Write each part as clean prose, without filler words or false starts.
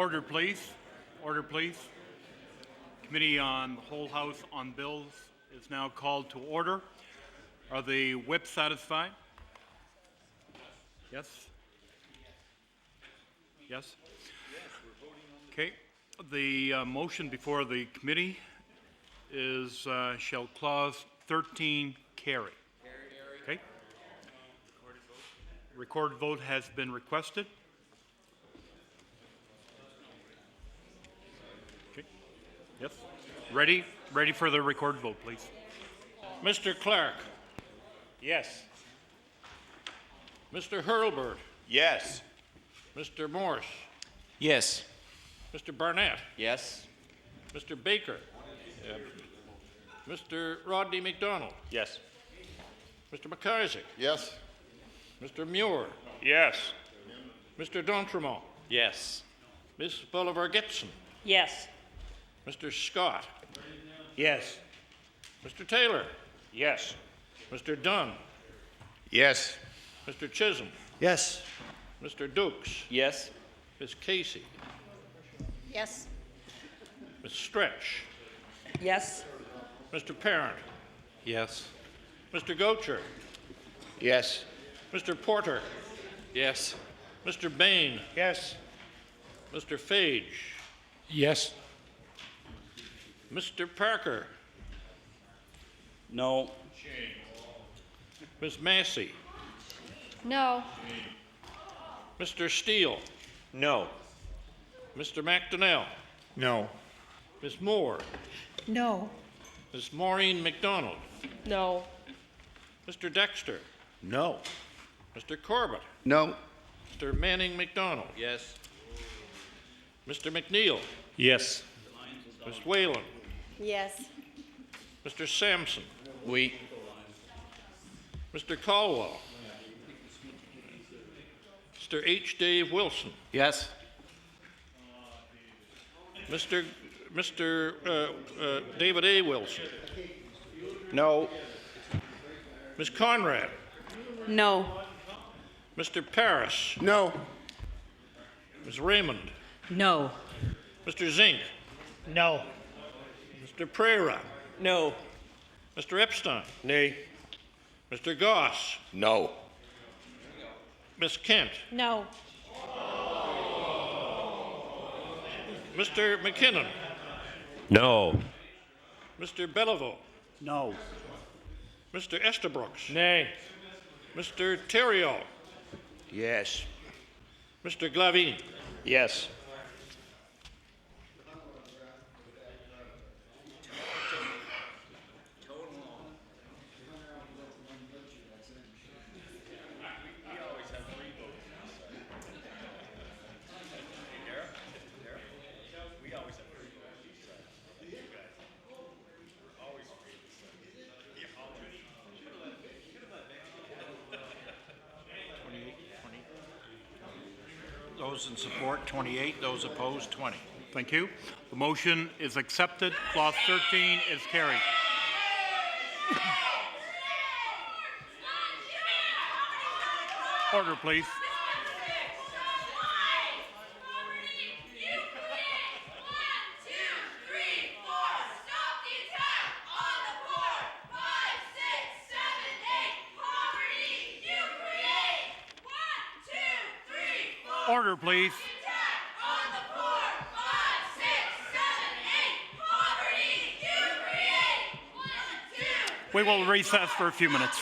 Order, please. Order, please. Committee on the Whole House on Bills is now called to order. Are the whips satisfied? Yes? Yes? Okay. The motion before the committee is shall clause 13 carry? Okay. Recorded vote has been requested. Okay. Yes. Ready? Ready for the recorded vote, please. Mr. Clark. Yes. Mr. Hurlburt. Yes. Mr. Morse. Yes. Mr. Barnett. Yes. Mr. Baker. Mr. Rodney McDonald. Yes. Mr. McIsaac. Yes. Mr. Muir. Yes. Mr. D'Entremont. Yes. Ms. Bolivar-Gibson. Yes. Mr. Scott. Yes. Mr. Taylor. Yes. Mr. Dunn. Yes. Mr. Chisholm. Yes. Mr. Dukes. Yes. Ms. Casey. Yes. Ms. Stretch. Yes. Mr. Parent. Yes. Mr. Gocher. Yes. Mr. Porter. Yes. Mr. Bain. Yes. Mr. Fage. Yes. Mr. Parker. No. Ms. Massey. No. Mr. Steele. No. Mr. McDonnell. No. Ms. Moore. No. Ms. Maureen McDonald. No. Mr. Dexter. No. Mr. Corbett. No. Mr. Manning McDonald. Yes. Mr. McNeil. Yes. Ms. Whalen. Yes. Mr. Sampson. We. Mr. Caldwell. Mr. H. Dave Wilson. Yes. Mr. David A. Wilson. No. Ms. Conrad. No. Mr. Parris. No. Ms. Raymond. No. Mr. Zink. No. Mr. Prera. No. Mr. Epstein. Nay. Mr. Goss. No. Ms. Kent. No. Mr. McKinnon. No. Mr. Belleville. No. Mr. Estabrooks. Nay. Mr. Theriault. Yes. Mr. Glavine. Yes. Those in support, 28. Those opposed, 20. Thank you. The motion is accepted. Clause 13 is carried. Order, please. Order, please. We will recess for a few minutes.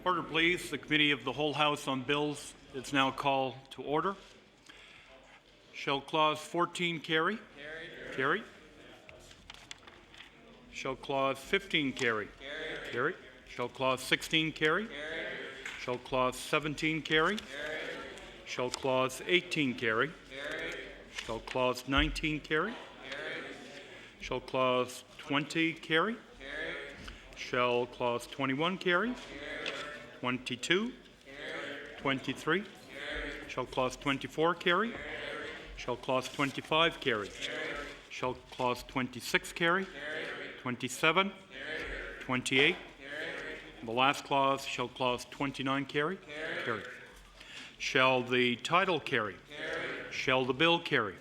Order, please. The Committee of the Whole House on Bills is now called to order. Shall Clause 14 carry? Carried. Shall Clause 15 carry? Carried. Shall Clause 16 carry? Shall Clause 17 carry? Shall Clause 18 carry? Shall Clause 19 carry? Shall Clause 20 carry? Shall Clause 21 carry? 22? 23? Shall Clause 24 carry? Shall Clause 25 carry? Shall Clause 26 carry? 27? 28? The last clause, shall Clause 29 carry? Carry. Shall the title carry? Shall the bill carry?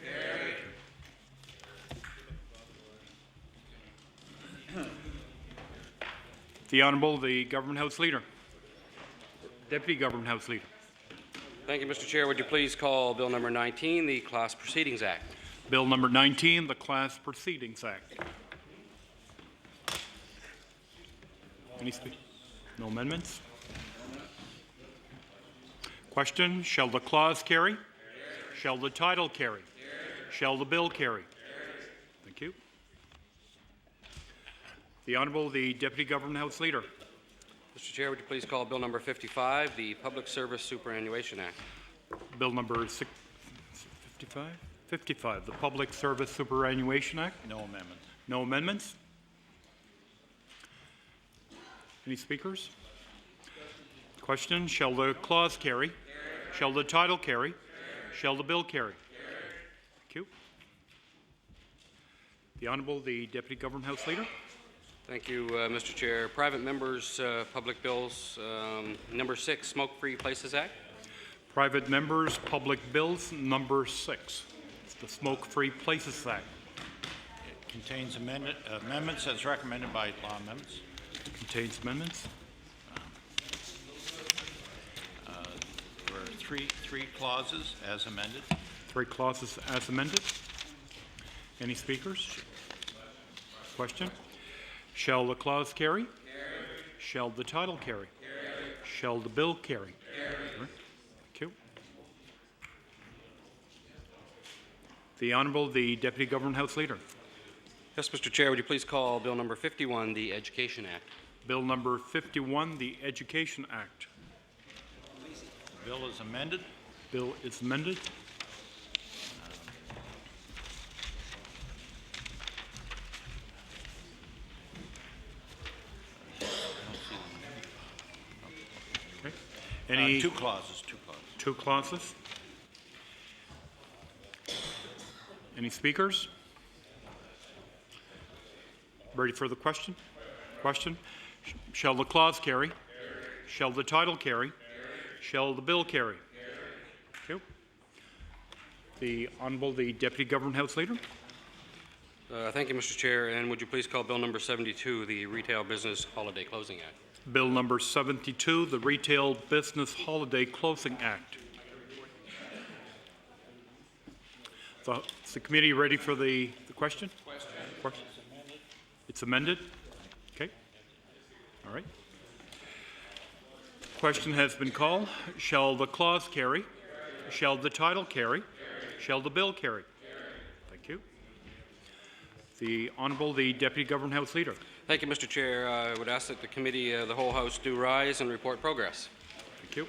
The Honourable, the Government House Leader. Deputy Government House Leader. Thank you, Mr. Chair. Would you please call Bill number 19, the Class Proceedings Act? Bill number 19, the Class Proceedings Act. Any speak? No amendments? Question, shall the clause carry? Shall the title carry? Shall the bill carry? Thank you. The Honourable, the Deputy Government House Leader. Mr. Chair, would you please call Bill number 55, the Public Service Superannuation Act? Bill number 55? 55, the Public Service Superannuation Act. No amendments. No amendments? Any speakers? Question, shall the clause carry? Shall the title carry? Shall the bill carry? Thank you. The Honourable, the Deputy Government House Leader. Thank you, Mr. Chair. Private members, public bills, number 6, Smoke-Free Places Act. Private members, public bills, number 6. It's the Smoke-Free Places Act. It contains amendments as recommended by law amendments. Contains amendments. There are three clauses as amended. 3 clauses as amended. Any speakers? Question? Shall the clause carry? Shall the title carry? Shall the bill carry? Thank you. The Honourable, the Deputy Government House Leader. Yes, Mr. Chair, would you please call Bill number 51, the Education Act? Bill number 51, the Education Act. The bill is amended. Bill is amended. Okay. Any Two clauses. 2 clauses? Any speakers? Ready for the question? Question. Shall the clause carry? Shall the title carry? Shall the bill carry? Thank you. The Honourable, the Deputy Government House Leader. Thank you, Mr. Chair. And would you please call Bill number 72, the Retail Business Holiday Closing Act? Bill number 72, the Retail Business Holiday Closing Act. Is the committee ready for the question? Question. It's amended? Okay. All right. Question has been called. Shall the clause carry? Shall the title carry? Shall the bill carry? Thank you. The Honourable, the Deputy Government House Leader. Thank you, Mr. Chair. I would ask that the committee, the whole House, do rise and report progress. Thank you.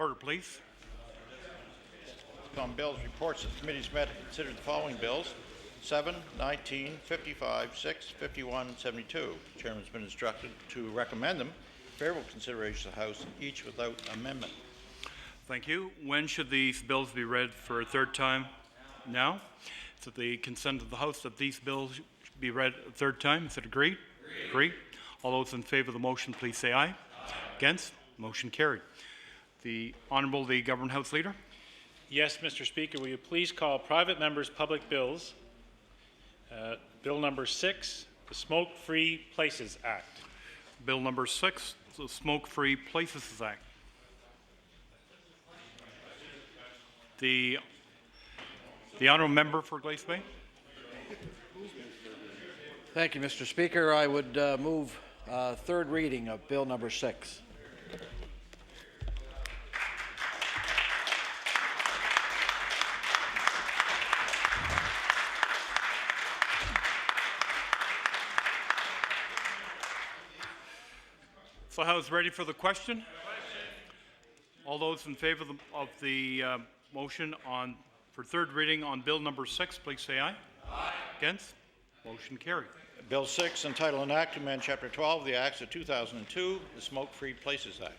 Order, please. On bills, reports that committees met and considered the following bills: 7, 19, 55, 6, 51, and 72. The chairman has been instructed to recommend them for favorable consideration of the House, each without amendment. Thank you. When should these bills be read for a third time? Now. Is it the consent of the House that these bills should be read a third time? Is it agreed? Agreed. All those in favour of the motion, please say aye. Against? Motion carried. The Honourable the Government House Leader. Yes, Mr. Speaker. Will you please call private members' public bills? Bill number 6, the Smoke-Free Places Act. Bill number 6, the Smoke-Free Places Act. The Honourable Member for Glace Bay. Thank you, Mr. Speaker. I would move third reading of Bill number 6. So, House ready for the question? All those in favour of the motion for third reading on Bill number 6, please say aye. Aye. Against? Motion carried. Bill 6, entitled An Act to Amend Chapter 12 of the Acts of 2002, the Smoke-Free Places Act.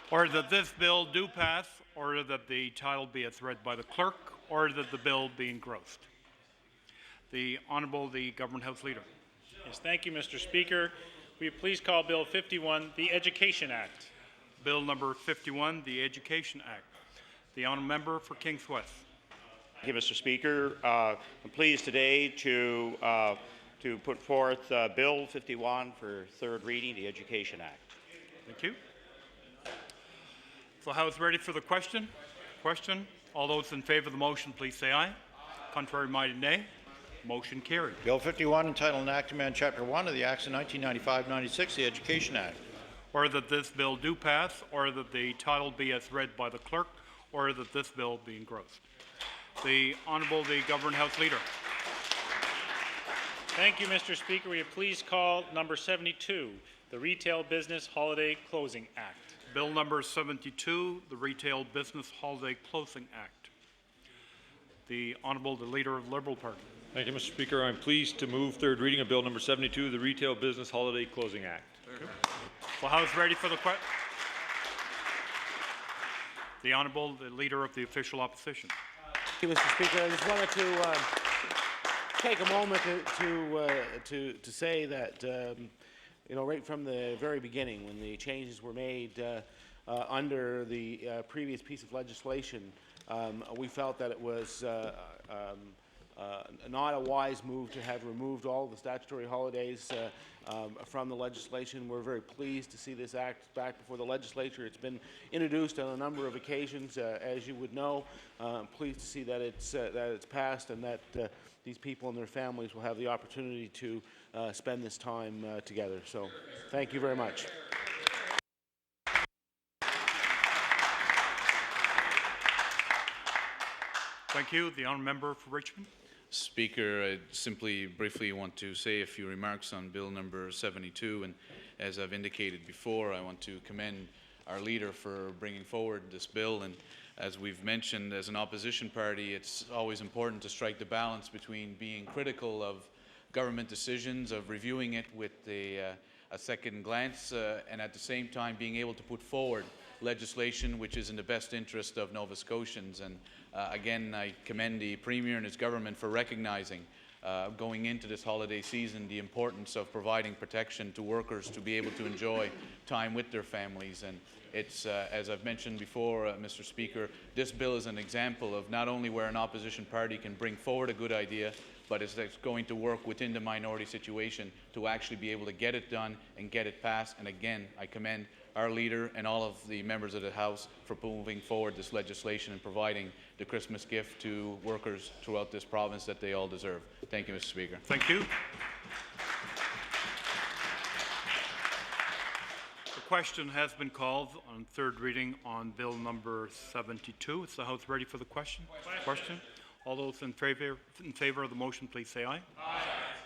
Order that this bill do pass. Order that the title be as read by the clerk. Order that the bill be engrossed. The Honourable the Government House Leader. Yes, thank you, Mr. Speaker. Will you please call Bill 51, the Education Act? Bill number 51, the Education Act. The Honourable Member for Kings West. Thank you, Mr. Speaker. I'm pleased today to put forth Bill 51 for third reading, the Education Act. Thank you. So, House ready for the question? Question. All those in favour of the motion, please say aye. Contrary minded, nay. Motion carried. Bill 51, entitled An Act to Amend Chapter 1 of the Acts of 1995-96, the Education Act. Order that this bill do pass. Order that the title be as read by the clerk. Order that this bill be engrossed. The Honourable the Government House Leader. Thank you, Mr. Speaker. Will you please call number 72, the Retail Business Holiday Closing Act? Bill number 72, the Retail Business Holiday Closing Act. The Honourable the Leader of the Liberal Party. Thank you, Mr. Speaker. I'm pleased to move third reading of Bill number 72, the Retail Business Holiday Closing Act. So, House ready for the question? The Honourable the Leader of the Official Opposition. Thank you, Mr. Speaker. I just wanted to take a moment to say that right from the very beginning, when the changes were made under the previous piece of legislation, we felt that it was not a wise move to have removed all of the statutory holidays from the legislation. We're very pleased to see this act back before the legislature. It's been introduced on a number of occasions, as you would know. I'm pleased to see that it's passed and that these people and their families will have the opportunity to spend this time together. So, thank you very much. Thank you. The Honourable Member for Richmond. Speaker, I simply briefly want to say a few remarks on Bill number 72, and as I've indicated before, I want to commend our leader for bringing forward this bill. And as we've mentioned, as an opposition party, it's always important to strike the balance between being critical of government decisions, of reviewing it with a second glance, and at the same time being able to put forward legislation which is in the best interest of Nova Scotians. And again, I commend the Premier and his government for recognizing going into this holiday season the importance of providing protection to workers to be able to enjoy time with their families. And it's, as I've mentioned before, Mr. Speaker, this bill is an example of not only where an opposition party can bring forward a good idea, but it's going to work within the minority situation to actually be able to get it done and get it passed. And again, I commend our leader and all of the members of the House for moving forward this legislation and providing the Christmas gift to workers throughout this province that they all deserve. Thank you, Mr. Speaker. Thank you. The question has been called on third reading on Bill number 72. Is the House ready for the question? Question. All those in favor of the motion, please say aye. Aye.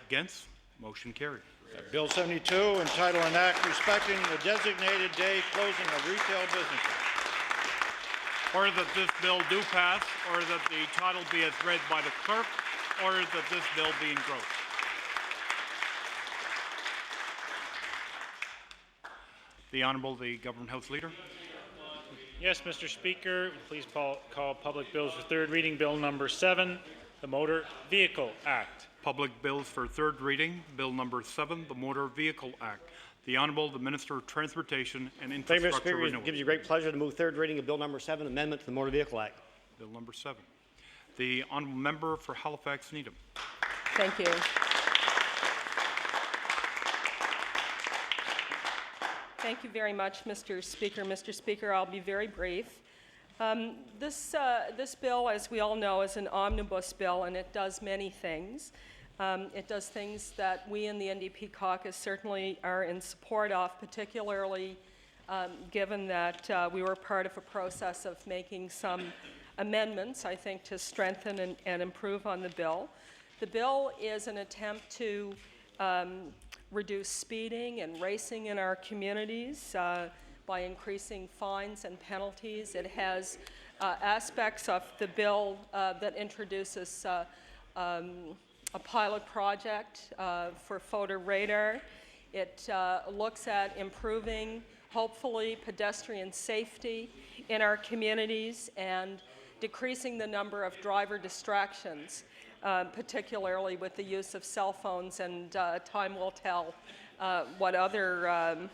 Against? Motion carried. Bill 72, entitled an act respecting the designated day closing of retail businesses. Or that this bill do pass, or that the title be as read by the clerk, or that this bill be engrossed. The Honourable the Government House Leader. Yes, Mr. Speaker, please call public bills for third reading. Bill number 7, the Motor Vehicle Act. Public bills for third reading. Bill number 7, the Motor Vehicle Act. The Honourable the Minister of Transportation and Thank you, Mr. Infrastructure Speaker. Renewal. It gives you great pleasure to move third reading of Bill number 7, Amendment to the Motor Vehicle Act. Bill number 7. The Honourable Member for Halifax Needham. Thank you. Thank you very much, Mr. Speaker. Mr. Speaker, I'll be very brief. This bill, as we all know, is an omnibus bill, and it does many things. It does things that we in the NDP caucus certainly are in support of, particularly given that we were part of a process of making some amendments, I think, to strengthen and improve on the bill. The bill is an attempt to reduce speeding and racing in our communities by increasing fines and penalties. It has aspects of the bill that introduces a pilot project for photo radar. It looks at improving, hopefully, pedestrian safety in our communities and decreasing the number of driver distractions, particularly with the use of cell phones, and time will tell what other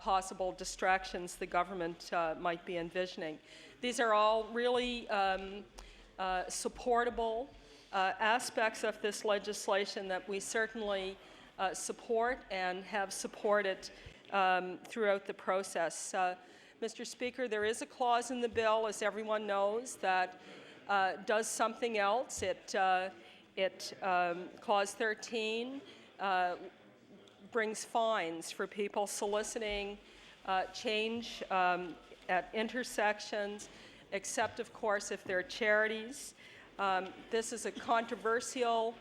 possible distractions the government might be envisioning. These are all really supportable aspects of this legislation that we certainly support and have supported throughout the process. Mr. Speaker, there is a clause in the bill, as everyone knows, that does something else. Clause 13 brings fines for people soliciting change at intersections, except, of course, if they're charities. This is a controversial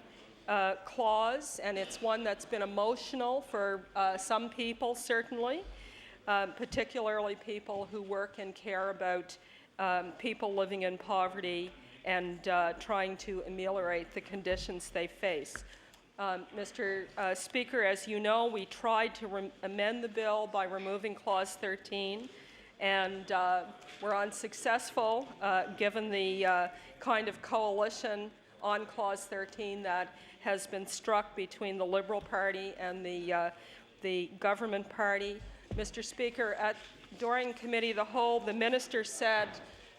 clause, and it's one that's been emotional for some people, certainly, particularly people who work and care about people living in poverty and trying to ameliorate the conditions they face. Mr. Speaker, as you know, we tried to amend the bill by removing Clause 13, and we're unsuccessful given the kind of coalition on Clause 13 that has been struck between the Liberal Party and the Government Party. Mr. Speaker, during Committee of the Whole, the Minister said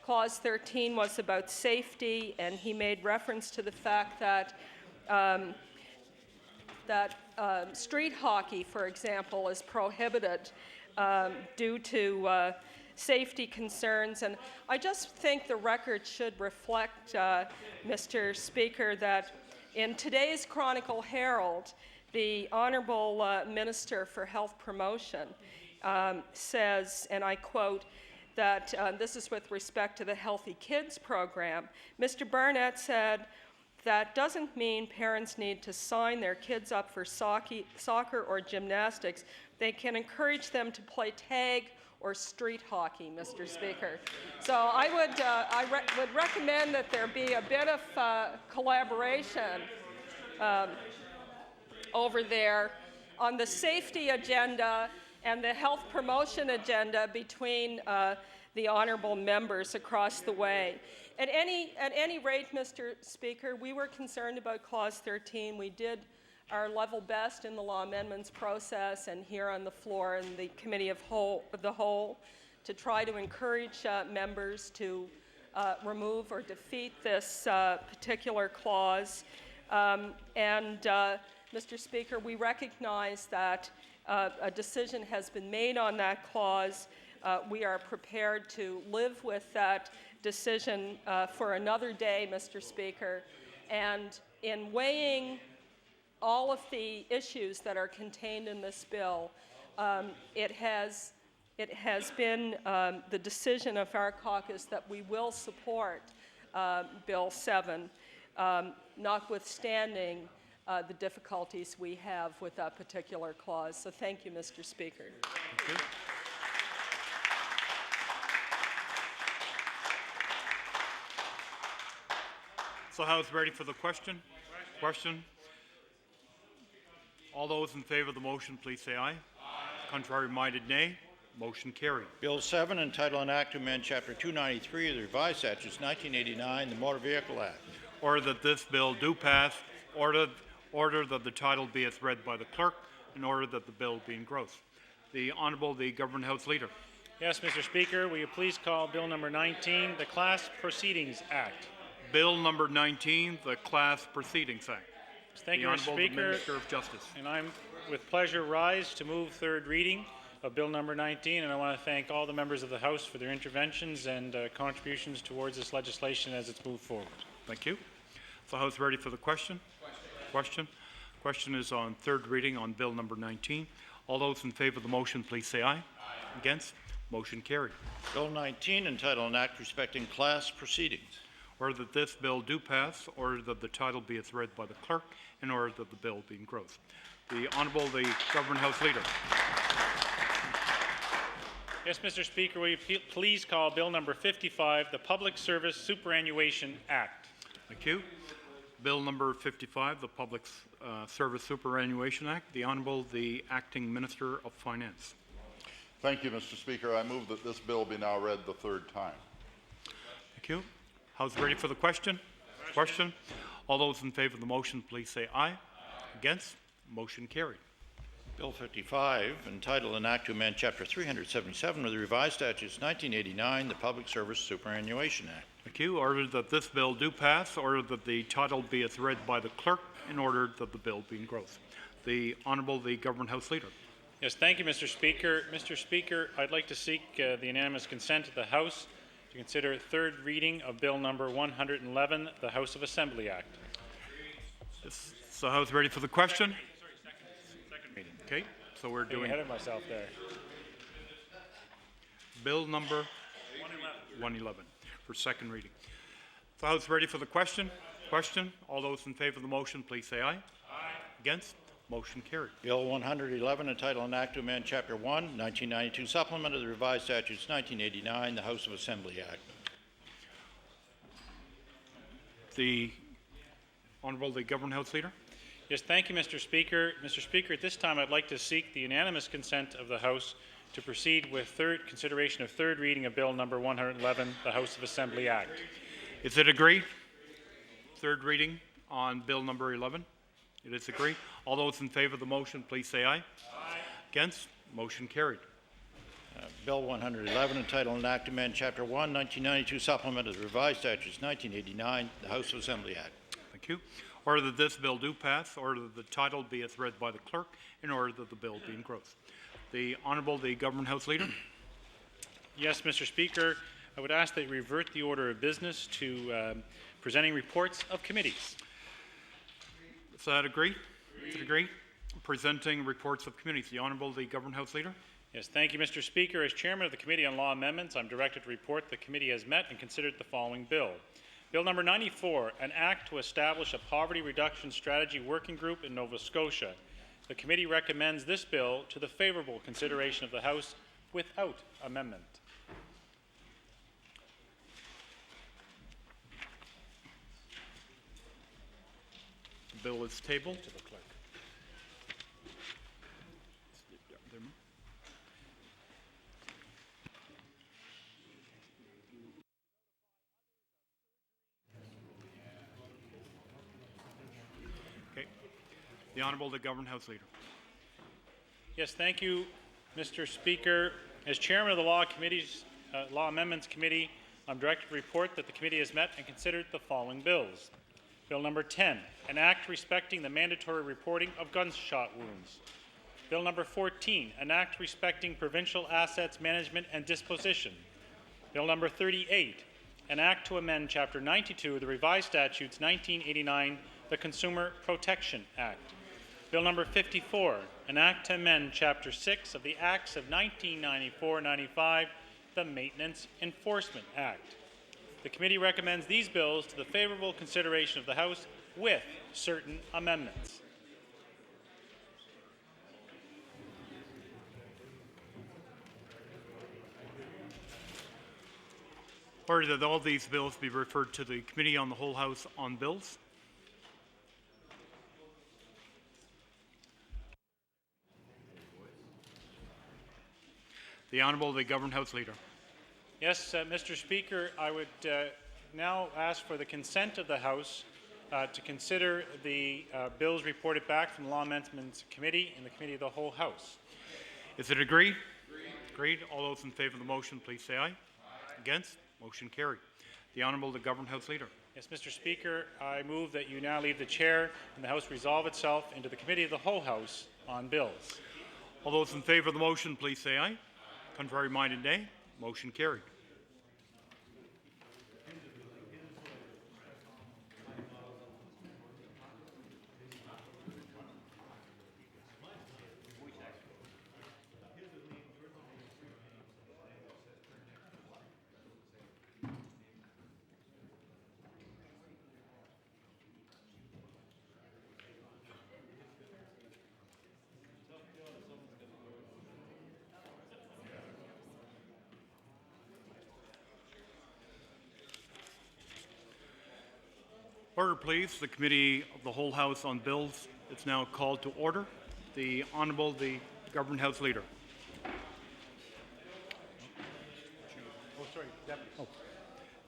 Clause 13 was about safety, and he made reference to the fact that street hockey, for example, is prohibited due to safety concerns. And I just think the record should reflect, Mr. Speaker, that in today's Chronicle Herald, the Honourable Minister for Health Promotion says, and I quote, that this is with respect to the Healthy Kids program. Mr. Barnett said, that doesn't mean parents need to sign their kids up for soccer or gymnastics. They can encourage them to play tag or street hockey, Mr. Speaker. So I would recommend that there be a bit of collaboration over there on the safety agenda and the health promotion agenda between the honourable members across the way. At any rate, Mr. Speaker, we were concerned about Clause 13. We did our level best in the law amendments process and here on the floor in the Committee of the Whole to try to encourage members to remove or defeat this particular clause. Mr. Speaker, we recognize that a decision has been made on that clause. We are prepared to live with that decision for another day, Mr. Speaker. And in weighing all of the issues that are contained in this bill, it has been the decision of our caucus that we will support Bill 7, notwithstanding the difficulties we have with that particular clause. So thank you, Mr. Speaker. Thank you. So House ready for the question? Question. All those in favor of the motion, please say aye. Aye. Contrary minded, nay. Motion carried. Bill 7, entitled an act to amend Chapter 293 of the Revised Statutes 1989, the Motor Vehicle Act. Order that this bill do pass. Order that the title be as read by the clerk. In order that the bill be engrossed. The Honourable the Government House Leader. Yes, Mr. Speaker, will you please call Bill number 19, the Class Proceedings Act? Bill number 19, the Class Proceedings Act. Thank you, The Mr. Honourable the Speaker. Minister of Justice. And I'm, with pleasure, rise to move third reading of Bill number 19, and I want to thank all the members of the House for their interventions and contributions towards this legislation as it's moved forward. Thank you. Is the House ready for the question? Question. Question is on third reading on Bill number 19. All those in favour of the motion, please say aye. Aye. Against? Motion carried. Bill 19, entitled an act respecting class proceedings. Order that this bill do pass. Order that the title be as read by the clerk. In order that the bill be engrossed. The Honourable the Government House Leader. Yes, Mr. Speaker, will you please call Bill number 55, the Public Service Superannuation Act? Thank you. Bill number 55, the Public Service Superannuation Act. The Honourable the Acting Minister of Finance. Thank you, Mr. Speaker. I move that this bill be now read the third time. Thank you. House ready for the question? Question. All those in favour of the motion, please say aye. Against? Motion carried. Bill 55, entitled an act to amend Chapter 377 of the Revised Statutes 1989, the Public Service Superannuation Act. Thank you. Order that this bill do pass. Order that the title be as read by the clerk. In order that the bill be engrossed. The Honourable the Government House Leader. Yes, thank you, Mr. Speaker. Mr. Speaker, I'd like to seek the unanimous consent of the House to consider third reading of Bill number 111, the House of Assembly Act. Is the House ready for the question? Second reading. Okay. So we're Getting doing ahead of myself there. Bill number 111 for second reading. Is the House ready for the question? Question. All those in favour of the motion, please say aye. Aye. Against? Motion carried. Bill 111, entitled an act to amend Chapter 1, 1992 supplement of the Revised Statutes 1989, the House of Assembly Act. The Honourable the Government House Leader. Yes, thank you, Mr. Speaker. Mr. Speaker, at this time I'd like to seek the unanimous consent of the House to proceed with consideration of third reading of Bill number 111, the House of Assembly Act. Is it agreed? Third reading on Bill number 11. It is agreed. All those in favour of the motion, please say aye. Aye. Against? Motion carried. Bill 111, entitled an act to amend Chapter 1, 1992 supplement of the Revised Statutes 1989, the House of Assembly Act. Thank you. Order that this bill do pass. Order that the title be as read by the clerk. In order that the bill be engrossed. The Honourable the Government House Leader. Yes, Mr. Speaker, I would ask that you revert the order of business to presenting reports of committees. Is that agreed? Is it agreed? Presenting reports of committees. The Honourable the Government House Leader. Yes, thank you, Mr. Speaker. As Chairman of the Committee on Law Amendments, I'm directed to report the committee has met and considered the following bill. Bill number 94, an act to establish a poverty reduction strategy working group in Nova Scotia. The committee recommends this bill to the favourable consideration of the House without amendment. The bill is tabled. To the clerk. Okay. The Honourable the Government House Leader. Yes, thank you, Mr. Speaker. As Chairman of the Law Amendments Committee, I'm directed to report that the committee has met and considered the following bills. Bill number 10, an act respecting the mandatory reporting of gunshot wounds. Bill number 14, an act respecting provincial assets management and disposition. Bill number 38, an act to amend Chapter 92 of the Revised Statutes 1989, the Consumer Protection Act. Bill number 54, an act to amend Chapter 6 of the Acts of 1994-95, the Maintenance Enforcement Act. The committee recommends these bills to the favorable consideration of the House with certain amendments. Order that all these bills be referred to the Committee on the Whole House on Bills. The Honourable the Government House Leader. Yes, Mr. Speaker, I would now ask for the consent of the House to consider the bills reported back from the Law Amendments Committee and the Committee of the Whole House. Is it agreed? Agreed. All those in favour of the motion, please say aye. Against? Motion carried. The Honourable the Government House Leader. Yes, Mr. Speaker, I move that you now leave the chair and the House resolve itself into the Committee of the Whole House on bills. All those in favour of the motion, please say aye. Contrary minded, nay. Motion carried. Order, please. The Committee of the Whole House on Bills is now called to order. The Honourable the Government House Leader.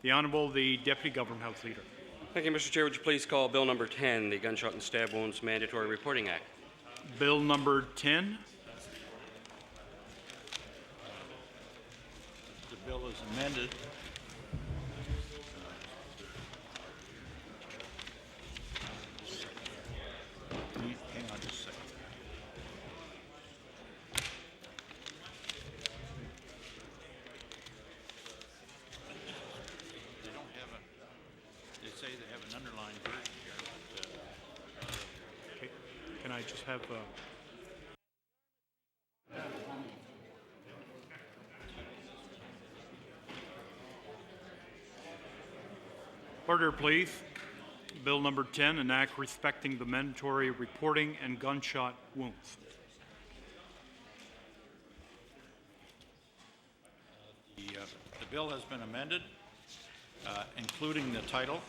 The Honourable the Deputy Government House Leader. Thank you, Mr. Chair. Would you please call Bill number 10, the Gunshot and Stab Wounds Mandatory Reporting Act? Bill number 10. The bill is amended. Hang on just a second. They don't have a, they say they have an underlined version here. Okay. Can I just have order, please. Bill number 10, an act respecting the mandatory reporting and gunshot wounds. The bill has been amended, including the title.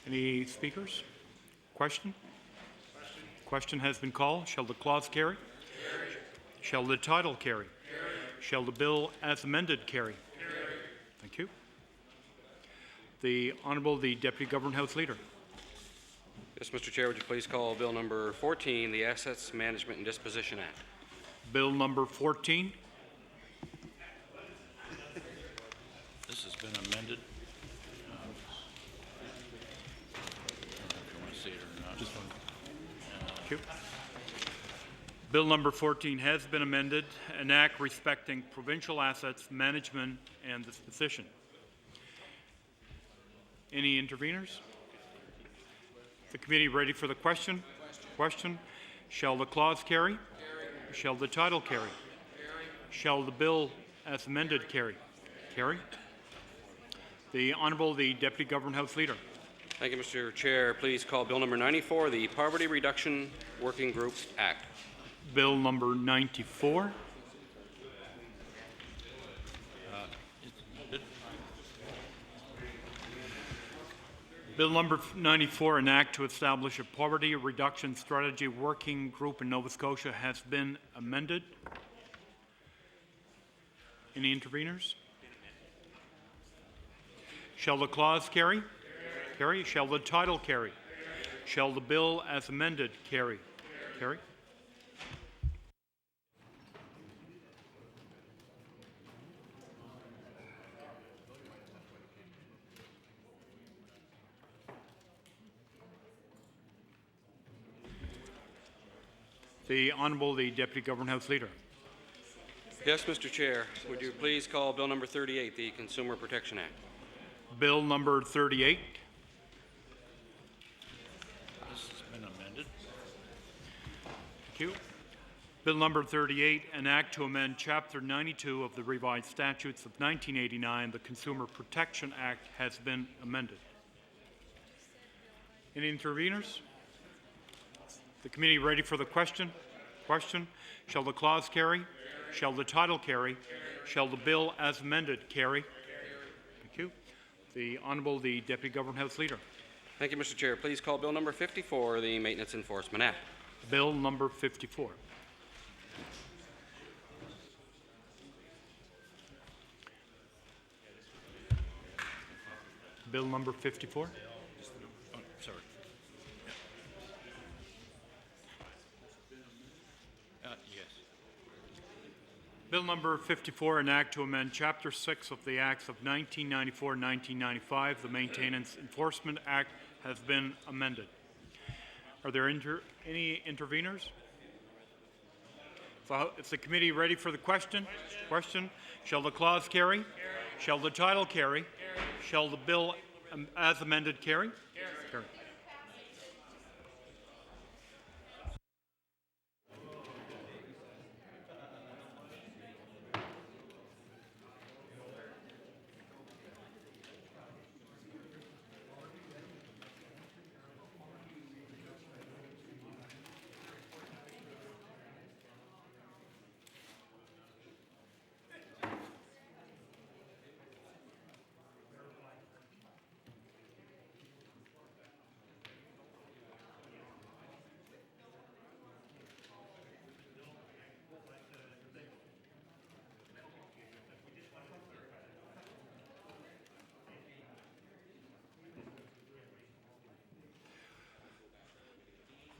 Any speakers? Question? Question has been called. Shall the clause carry? Shall the title carry? Shall the bill as amended carry? Thank you. The Honourable the Deputy Government House Leader. Yes, Mr. Chair. Would you please call Bill number 14, the Assets Management and Disposition Act? Bill number 14. This has been amended. If you want to see it or not. Thank you. Bill number 14 has been amended, an act respecting provincial assets management and disposition. Any interveners? The committee ready for the question? Question. Shall the clause carry? Shall the title carry? Shall the bill as amended carry? Carry. The Honourable the Deputy Government House Leader. Thank you, Mr. Chair. Please call Bill number 94, the Poverty Reduction Working Group Act. Bill number 94. Bill number 94, an act to establish a poverty reduction strategy working group in Nova Scotia, has been amended. Any interveners? Shall the clause carry? Carry. Shall the title carry? Shall the bill as amended carry? Carry. The Honourable the Deputy Government House Leader. Yes, Mr. Chair. Would you please call Bill number 38, the Consumer Protection Act? Bill number 38. This has been amended. Thank you. Bill number 38, an act to amend Chapter 92 of the Revised Statutes of 1989, the Consumer Protection Act, has been amended. Any interveners? The committee ready for the question? Question. Shall the clause carry? Shall the title carry? Shall the bill as amended carry? Thank you. The Honourable the Deputy Government House Leader. Thank you, Mr. Chair. Please call Bill number 54, the Maintenance Enforcement Act. Bill number 54. Bill number 54. Oh, sorry. Yes. Bill number 54, an act to amend Chapter 6 of the Acts of 1994-1995, the Maintenance Enforcement Act, has been amended. Are there any interveners? Is the committee ready for the question? Question. Shall the clause carry? Shall the title carry? Shall the bill as amended carry? Carry.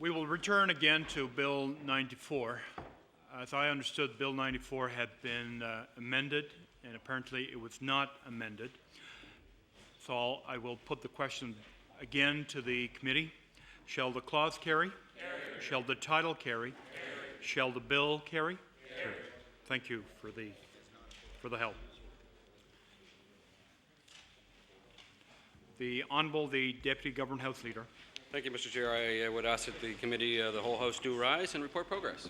We will return again to Bill 94. As I understood, Bill 94 had been amended, and apparently it was not amended. So I will put the question again to the committee. Shall the clause carry? Carry. Shall the title carry? Carry. Shall the bill carry? Carry. Thank you for the help. The Honourable the Deputy Government House Leader. Thank you, Mr. Chair. I would ask that the committee, the whole House, do rise and report progress.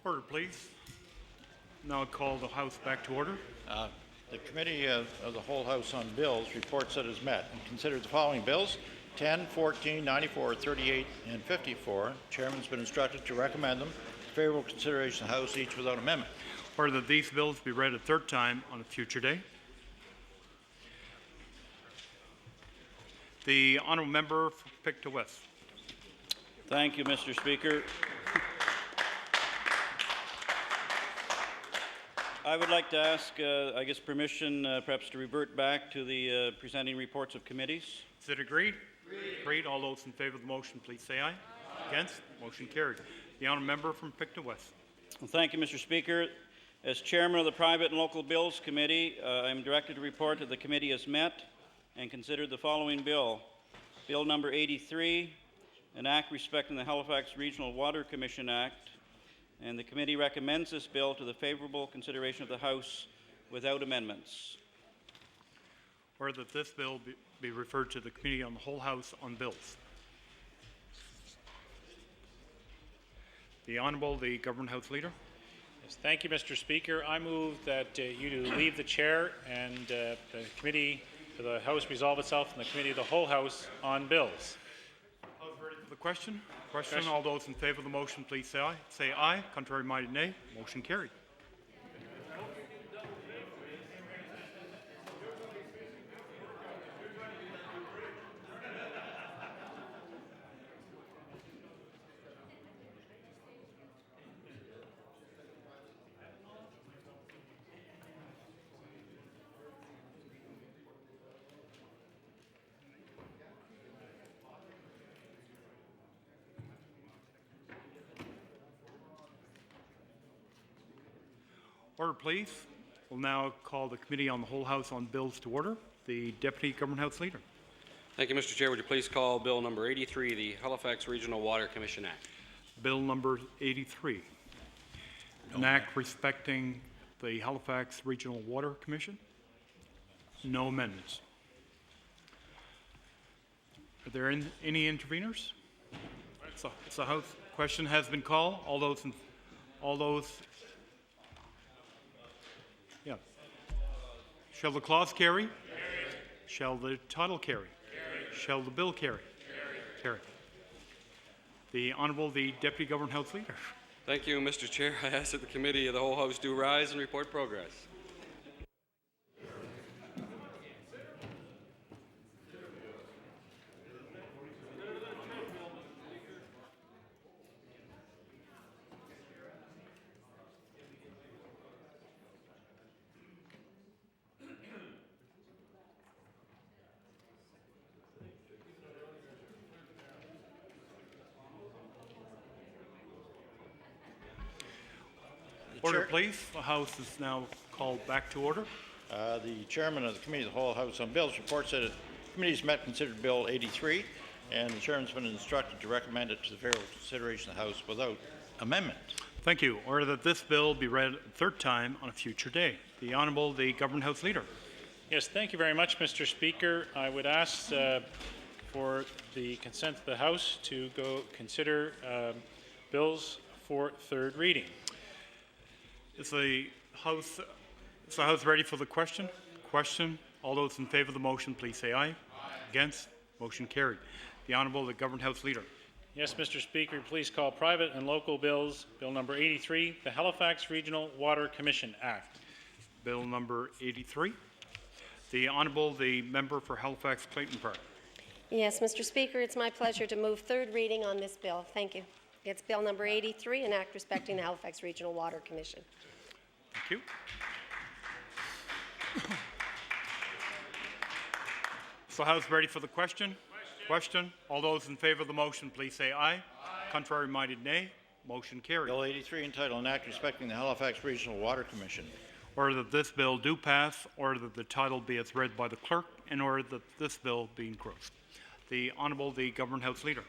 Order, please. Now call the House back to order. The Committee of the Whole House on Bills reports that it has met and considered the following bills: 10, 14, 94, 38, and 54. Chairman's been instructed to recommend them for favorable consideration of the House, each without amendment. Order that these bills be read a third time on a future day. The honourable member for Pictou West. Thank you, Mr. Speaker. I would like to ask, permission perhaps to revert back to the presenting reports of committees. Is it agreed? Agreed. All those in favour of the motion, please say aye. Against? Motion carried. The honourable member from Pictou West. Well, thank you, Mr. Speaker. As chairman of the Private and Local Bills Committee, I am directed to report that the committee has met and considered the following bill. Bill number 83, an act respecting the Halifax Regional Water Commission Act, and the committee recommends this bill to the favorable consideration of the House without amendments. Order that this bill be referred to the Committee on the Whole House on Bills. The Honourable, the Government House Leader. Yes, thank you, Mr. Speaker. I move that you do leave the chair and the committee for the House resolve itself in the Committee of the Whole House on Bills. House ready for the question? Question. All those in favour of the motion, please say aye. Say aye. Contrary minded, nay. Motion carried. Order, please. We'll now call the Committee on the Whole House on Bills to order. The Deputy Government House Leader. Thank you, Mr. Chair. Would you please call Bill number 83, the Halifax Regional Water Commission Act? Bill number 83. An act respecting the Halifax Regional Water Commission. No amendments. Are there any interveners? So House question has been called. All those. Yeah. Shall the clause carry? Carry. Shall the title carry? Carry. Shall the bill carry? Carry. The Honourable, the Deputy Government House Leader. Thank you, Mr. Chair. I ask that the Committee of the Whole House do rise and report progress. Order, please. The House is now called back to order. The Chairman of the Committee of the Whole House on Bills reports that the committee has met and considered Bill 83, and the Chairman has been instructed to recommend it to the favorable consideration of the House without amendment. Thank you. Order that this bill be read a third time on a future day. The Honourable, the Government House Leader. Yes, thank you very much, Mr. Speaker. I would ask for the consent of the House to go consider bills for third reading. Is the House ready for the question? Question. All those in favour of the motion, please say aye. Aye. Against? Motion carried. The Honourable, the Government House Leader. Yes, Mr. Speaker, please call private and local bills. Bill number 83, the Halifax Regional Water Commission Act. Bill number 83. The Honourable, the Member for Halifax Clayton Park. Yes, Mr. Speaker, it's my pleasure to move third reading on this bill. Thank you. It's Bill number 83, an act respecting the Halifax Regional Water Commission. Thank you. So House ready for the question? Question. All those in favour of the motion, please say aye. Aye. Contrary minded, nay. Motion carried. Bill 83, entitled An Act Respecting the Halifax Regional Water Commission. Order that this bill do pass. Order that the title be as read by the clerk. And order that this bill be engrossed. The Honourable, the Government House Leader.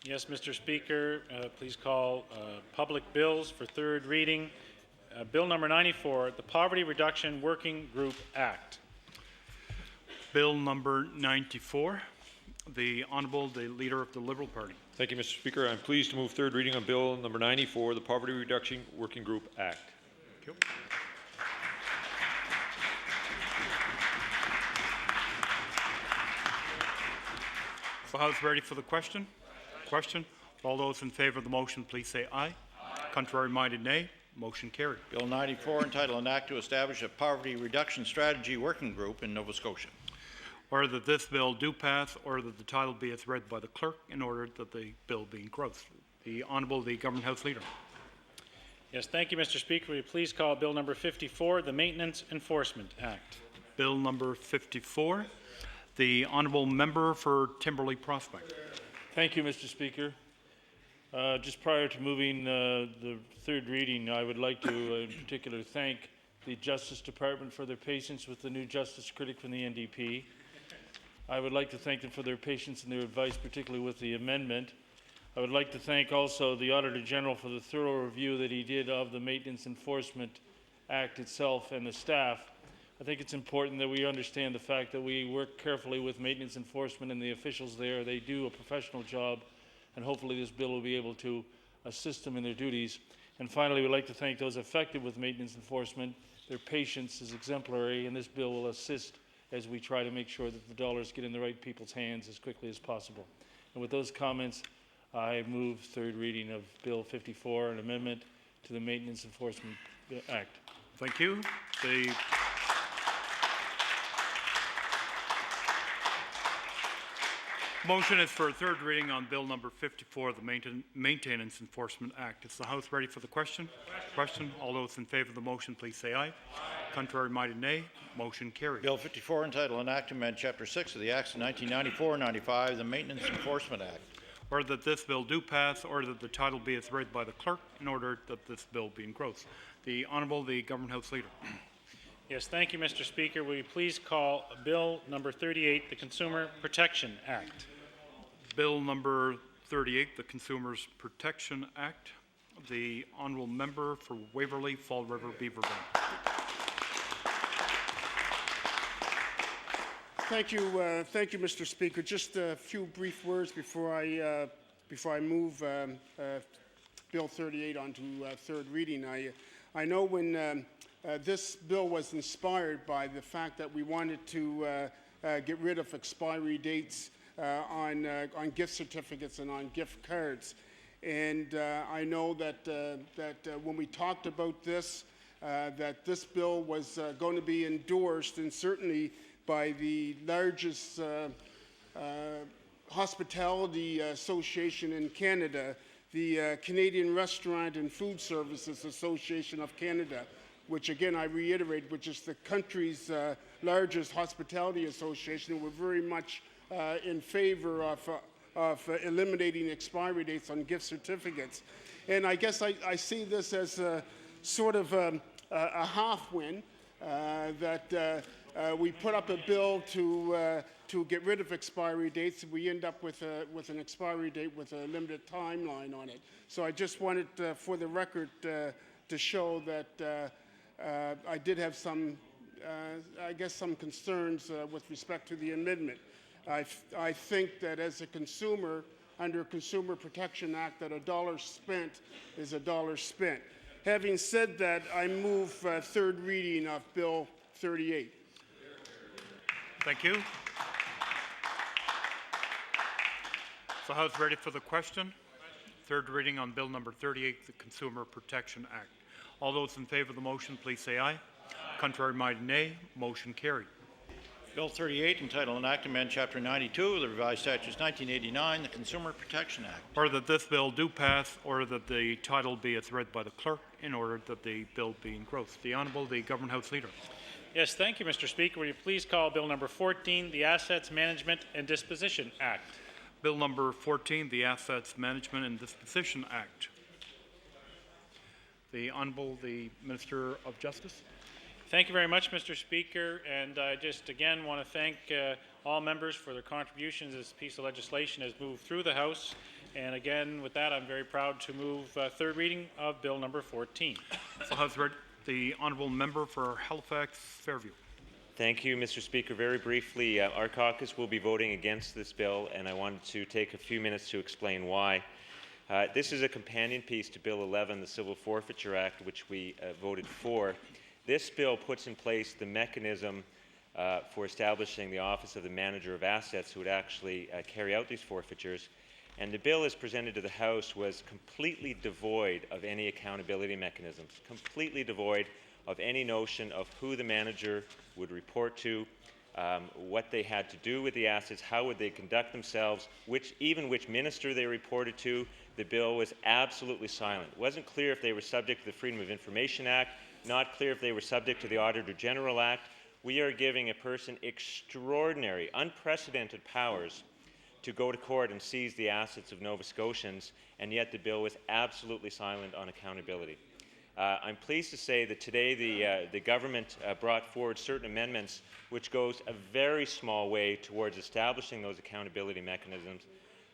Yes, Mr. Speaker, please call public bills for third reading. Bill number 94, the Poverty Reduction Working Group Act. Bill number 94, The Honourable, the Leader of the Liberal Party. Thank you, Mr. Speaker. I'm pleased to move third reading on Bill number 94, the Poverty Reduction Working Group Act. Thank you. Is the House ready for the question? Question. All those in favour of the motion, please say aye. Contrary-minded, nay. Motion carried. Bill 94, entitled An Act to Establish a Poverty Reduction Strategy Working Group in Nova Scotia. Order that this bill do pass, or that the title be as read by the clerk, in order that the bill be engrossed. The Honourable, the Government House Leader. Yes, thank you, Mr. Speaker. Will you please call Bill number 54, the Maintenance Enforcement Act? Bill number 54. The Honourable Member for Timberley Prospect. Thank you, Mr. Speaker. Just prior to moving the third reading, I would like to in particular thank the Justice Department for their patience with the new Justice critic from the NDP. I would like to thank them for their patience and their advice, particularly with the amendment. I would like to thank also the Auditor General for the thorough review that he did of the Maintenance Enforcement Act itself and the staff. I think it's important that we understand the fact that we work carefully with maintenance enforcement and the officials there. They do a professional job, and hopefully this bill will be able to assist them in their duties. And finally, we'd like to thank those affected with maintenance enforcement. Their patience is exemplary, and this bill will assist as we try to make sure that the dollars get in the right people's hands as quickly as possible. And with those comments, I move third reading of Bill 54, an amendment to the Maintenance Enforcement Act. Thank you. The motion is for a third reading on Bill number 54, the Maintenance Enforcement Act. Is the House ready for the question? Question. All those in favour of the motion, please say aye. Contrary-minded, nay. Motion carried. Bill 54, entitled An Act to Amend Chapter 6 of the Acts of 1994-95, the Maintenance Enforcement Act. Order that this bill do pass, or that the title be as read by the clerk, in order that this bill be engrossed. The Honourable, the Government House Leader. Yes, thank you, Mr. Speaker. Will you please call Bill number 38, the Consumer Protection Act? Bill number 38, the Consumers Protection Act. The Honourable Member for Waverley, Fall River, Beaverbank. Thank you, Mr. Speaker. Just a few brief words before I move Bill 38 onto third reading. I know when this bill was inspired by the fact that we wanted to get rid of expiry dates on gift certificates and on gift cards, and I know that when we talked about this, that this bill was going to be endorsed, and certainly by the largest hospitality association in Canada, the Canadian Restaurant and Food Services Association of Canada, which again I reiterate, which is the country's largest hospitality association. We're very much in favor of eliminating expiry dates on gift certificates. And I guess I see this as a sort of a half win, that we put up a bill to get rid of expiry dates. We end up with an expiry date with a limited timeline on it. So I just wanted, for the record, to show that I did have some, I guess, some concerns with respect to the amendment. I think that as a consumer, under Consumer Protection Act, that a dollar spent is a dollar spent. Having said that, I move third reading of Bill 38. Thank you. Is the House ready for the question? Third reading on Bill number 38, the Consumer Protection Act. All those in favour of the motion, please say aye. Contrary-minded, nay. Motion carried. Bill 38, entitled An Act to Amend Chapter 92 of the Revised Statutes 1989, the Consumer Protection Act. Order that this bill do pass, or that the title be as read by the clerk, in order that the bill be engrossed. The Honourable, the Government House Leader. Yes, thank you, Mr. Speaker. Will you please call Bill number 14, the Assets Management and Disposition Act? Bill number 14, the Assets Management and Disposition Act. The Honourable, the Minister of Justice. Thank you very much, Mr. Speaker, and I just again want to thank all members for their contributions as this piece of legislation has moved through the House. And again, with that, I'm very proud to move third reading of Bill number 14. So House read the Honourable Member for Halifax Fairview. Thank you, Mr. Speaker. Very briefly, our caucus will be voting against this bill, and I wanted to take a few minutes to explain why. This is a companion piece to Bill 11, the Civil Forfeiture Act, which we voted for. This bill puts in place the mechanism for establishing the Office of the Manager of Assets who would actually carry out these forfeitures. And the bill as presented to the House was completely devoid of any accountability mechanisms, completely devoid of any notion of who the manager would report to, what they had to do with the assets, how would they conduct themselves, which minister they reported to. The bill was absolutely silent. It wasn't clear if they were subject to the Freedom of Information Act, not clear if they were subject to the Auditor General Act. We are giving a person extraordinary, unprecedented powers to go to court and seize the assets of Nova Scotians, and yet the bill was absolutely silent on accountability. I'm pleased to say that today the government brought forward certain amendments which goes a very small way towards establishing those accountability mechanisms,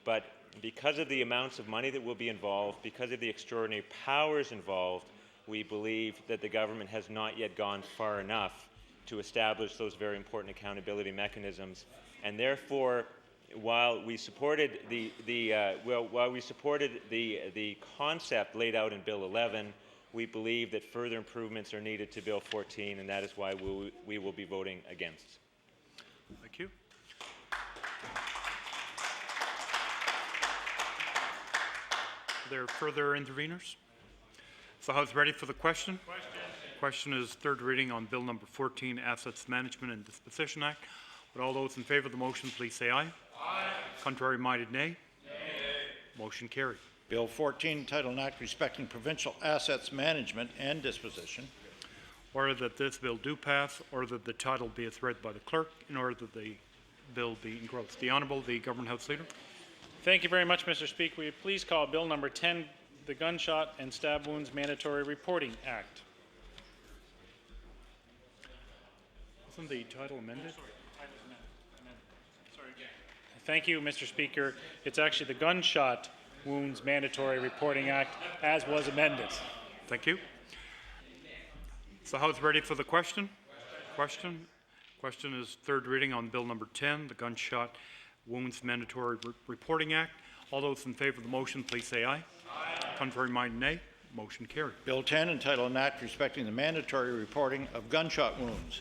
but because of the amounts of money that will be involved, because of the extraordinary powers involved, we believe that the government has not yet gone far enough to establish those very important accountability mechanisms, and therefore, while we supported the concept laid out in Bill 11, we believe that further improvements are needed to Bill 14, and that is why we will be voting against. Thank you. Are there further interveners? Is the House ready for the question? Question is third reading on Bill number 14, Assets Management and Disposition Act. Would all those in favour of the motion please say aye? Aye. Contrary minded, nay. Nay. Motion carried. Bill 14, title and act respecting provincial assets management and disposition. Order that this bill do pass, or that the title be as read by the clerk, in order that the bill be engrossed. The Honourable, the Government House Leader. Thank you very much, Mr. Speaker. Will you please call Bill number 10, the Gunshot and Stab Wounds Mandatory Reporting Act? Wasn't the title amended? Thank you, Mr. Speaker. It's actually the Gunshot Wounds Mandatory Reporting Act, as was amended. Thank you. Is the House ready for the question? Question is third reading on Bill number 10, the Gunshot Wounds Mandatory Reporting Act. All those in favour of the motion, please say aye. Aye. Contrary minded, nay. Motion carried. Bill 10, entitled an act respecting the mandatory reporting of gunshot wounds.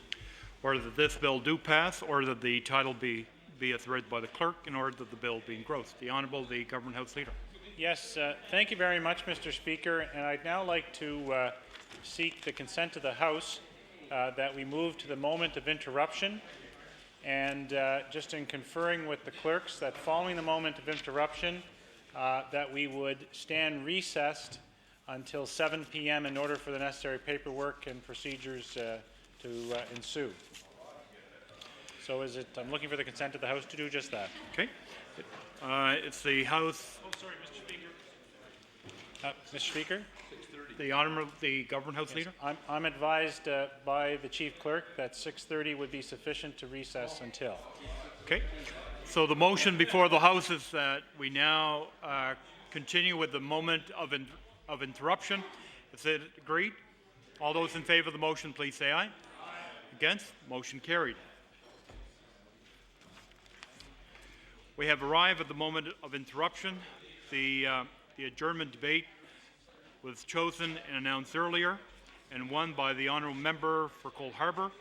Order that this bill do pass, or that the title be as read by the clerk, in order that the bill be engrossed. The Honourable, the Government House Leader. Yes, thank you very much, Mr. Speaker, and I'd now like to seek the consent of the House that we move to the moment of interruption, and just in conferring with the clerks that following the moment of interruption that we would stand recessed until 7 p.m. in order for the necessary paperwork and procedures to ensue. So I'm looking for the consent of the House to do just that. Okay. It's the House. Oh, sorry, Mr. Speaker. Mr. Speaker? The Honourable, the Government House Leader. I'm advised by the Chief Clerk that 6:30 would be sufficient to recess until. Okay. So the motion before the House is that we now continue with the moment of interruption. Is it agreed? All those in favour of the motion, please say aye. Aye. Against? Motion carried. We have arrived at the moment of interruption. The adjournment debate was chosen and announced earlier and won by the Honourable Member for Cole Harbour.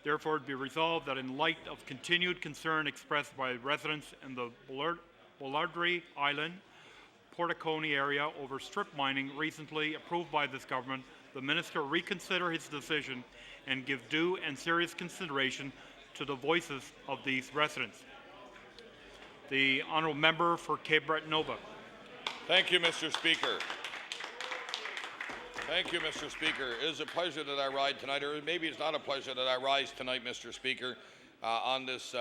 Therefore, it be resolved that in light of continued concern expressed by residents in the Bullardry Island, Portaconny area over strip mining recently approved by this government, the Minister reconsider his decision and give due and serious consideration to the voices of these residents. The Honourable Member for Cape Breton Nova. Thank you, Mr. Speaker. Thank you, Mr. Speaker. It is a pleasure that I ride tonight, or maybe it's not a pleasure that I rise tonight, Mr. Speaker, on this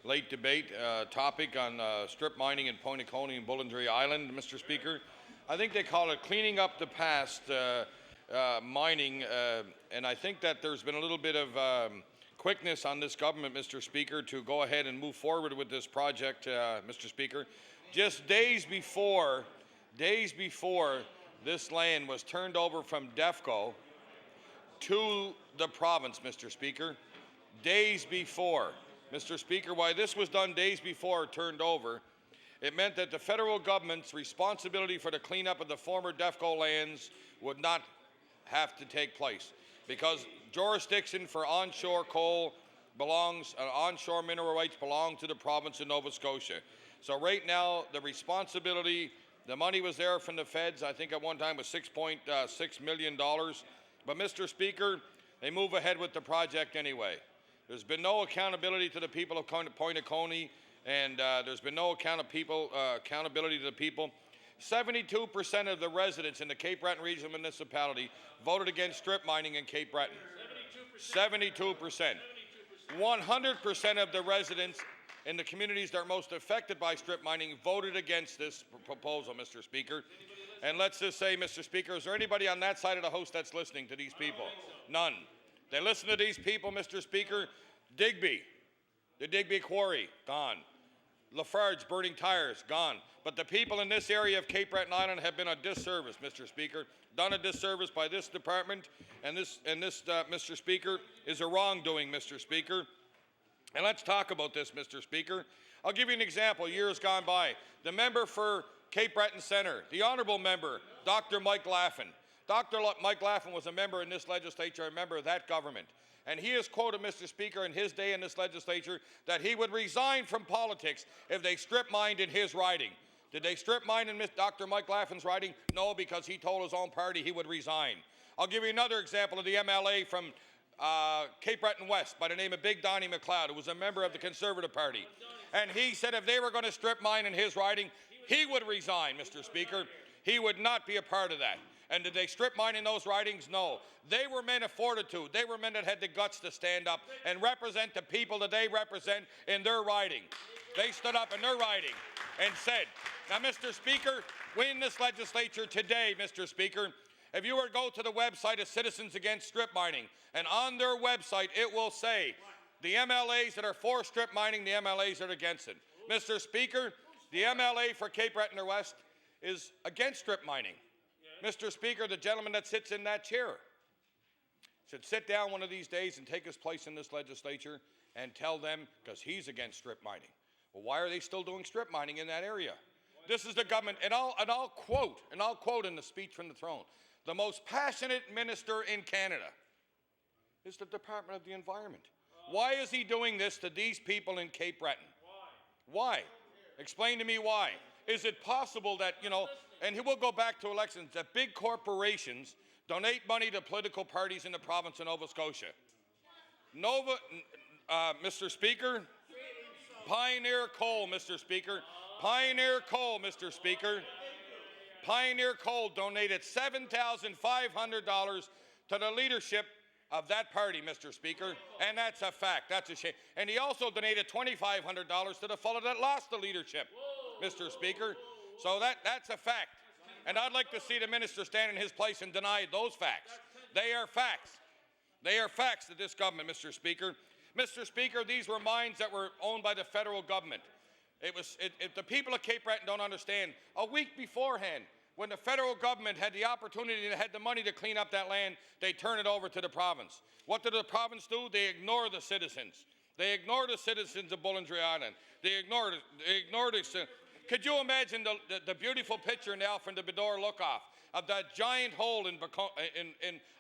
late debate topic on strip mining in Portaconny and Bullardry Island, Mr. Speaker. I think they call it cleaning up the past mining, and I think that there's been a little bit of quickness on this government, Mr. Speaker, to go ahead and move forward with this project, Mr. Speaker. Just days before this land was turned over from DEFCO to the province, Mr. Speaker, days before. Mr. Speaker, why this was done days before it turned over, it meant that the federal government's responsibility for the cleanup of the former DEFCO lands would not have to take place, because jurisdiction for onshore coal belongs, onshore mineral rights belong to the province of Nova Scotia. So right now, the responsibility, the money was there from the feds, I think at one time was $6.6 million. But Mr. Speaker, they move ahead with the project anyway. There's been no accountability to the people of Point of Coney, and there's been no accountability to the people. 72% of the residents in the Cape Breton Regional Municipality voted against strip mining in Cape Breton. 72%. 100% of the residents in the communities that are most affected by strip mining voted against this proposal, Mr. Speaker. And let's just say, Mr. Speaker, is there anybody on that side of the House that's listening to these people? None. They listen to these people, Mr. Speaker. Digby, the Digby Quarry, gone. Lafarge burning tires, gone. But the people in this area of Cape Breton Island have been a disservice, Mr. Speaker, done a disservice by this department, and this, Mr. Speaker, is a wrongdoing, Mr. Speaker. And let's talk about this, Mr. Speaker. I'll give you an example, years gone by. The member for Cape Breton Centre, the honourable member, Dr. Mike Laffin. Dr. Mike Laffin was a member in this legislature, a member of that government. And he has quoted, Mr. Speaker, in his day in this legislature, that he would resign from politics if they strip mined in his riding. Did they strip mine in Dr. Mike Laffin's riding? No, because he told his own party he would resign. I'll give you another example of the MLA from Cape Breton West by the name of Big Donnie McLeod, who was a member of the Conservative Party. And he said if they were going to strip mine in his riding, he would resign, Mr. Speaker. He would not be a part of that. And did they strip mine in those ridings? No. They were men of fortitude. They were men that had the guts to stand up and represent the people that they represent in their riding. They stood up in their riding and said, now, Mr. Speaker, we in this legislature today, Mr. Speaker, if you were to go to the website of Citizens Against Strip Mining, and on their website it will say the MLAs that are for strip mining, the MLAs that are against it. Mr. Speaker, the MLA for Cape Breton West is against strip mining. Mr. Speaker, the gentleman that sits in that chair should sit down one of these days and take his place in this legislature and tell them, because he's against strip mining. Well, why are they still doing strip mining in that area? This is the government, and I'll quote in the speech from the throne, the most passionate minister in Canada is the Department of the Environment. Why is he doing this to these people in Cape Breton? Why? Explain to me why. Is it possible that, and we'll go back to elections, that big corporations donate money to political parties in the province of Nova Scotia? Mr. Speaker, Pioneer Coal, Mr. Speaker, Pioneer Coal, Mr. Speaker, Pioneer Coal donated $7,500 to the leadership of that party, Mr. Speaker, and that's a fact. That's a shame. And he also donated $2,500 to the fellow that lost the leadership, Mr. Speaker. So that's a fact. And I'd like to see the minister stand in his place and deny those facts. They are facts. They are facts to this government, Mr. Speaker. Mr. Speaker, these were mines that were owned by the federal government. The people of Cape Breton don't understand. A week beforehand, when the federal government had the opportunity and had the money to clean up that land, they turn it over to the province. What did the province do? They ignore the citizens. They ignore the citizens of Bullingdry Island. They ignored it. Could you imagine the beautiful picture now from the Bedore Lookoff of that giant hole in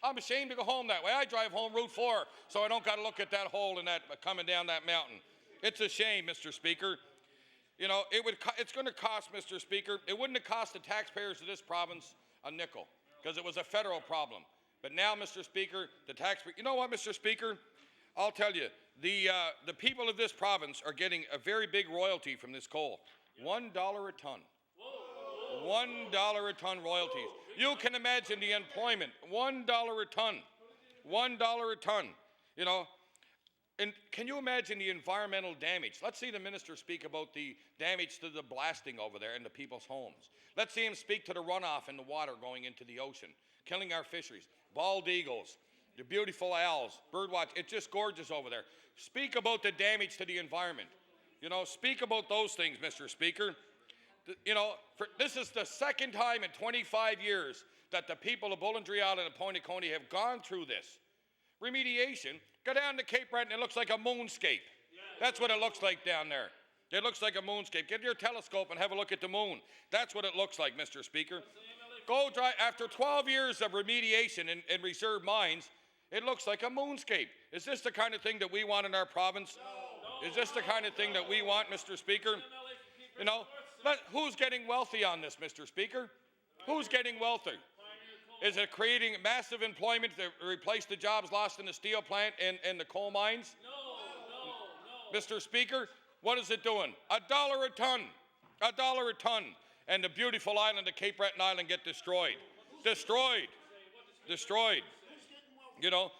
I'm ashamed to go home that way. I drive home Route 4, so I don't got to look at that hole in that coming down that mountain. It's a shame, Mr. Speaker. It's going to cost, Mr. Speaker, it wouldn't have cost the taxpayers of this province a nickel, because it was a federal problem. But now, Mr. Speaker, the taxpayer, you know what, Mr. Speaker? I'll tell you, the people of this province are getting a very big royalty from this coal. $1 a ton. $1 a ton royalties. You can imagine the employment. $1 a ton. $1 a ton. And can you imagine the environmental damage? Let's see the minister speak about the damage to the blasting over there in the people's homes. Let's see him speak to the runoff in the water going into the ocean, killing our fisheries. Bald eagles, the beautiful owls, birdwatch. It's just gorgeous over there. Speak about the damage to the environment. Speak about those things, Mr. Speaker. This is the second time in 25 years that the people of Bullingdry Island and Point of Coney have gone through this. remediation, go down to Cape Breton, it looks like a moonscape. That's what it looks like down there. It looks like a moonscape. Get your telescope and have a look at the moon. That's what it looks like, Mr. Speaker. Go drive, after 12 years of remediation in reserve mines, it looks like a moonscape. Is this the kind of thing that we want in our province? Is this the kind of thing that we want, Mr. Speaker? You know, who's getting wealthy on this, Mr. Speaker? Who's getting wealthy? Is it creating massive employment to replace the jobs lost in the steel plant and the coal mines? No. Mr. Speaker, what is it doing? $1 a ton. $1 a ton. And the beautiful island of Cape Breton Island get destroyed. Destroyed. Destroyed. You know,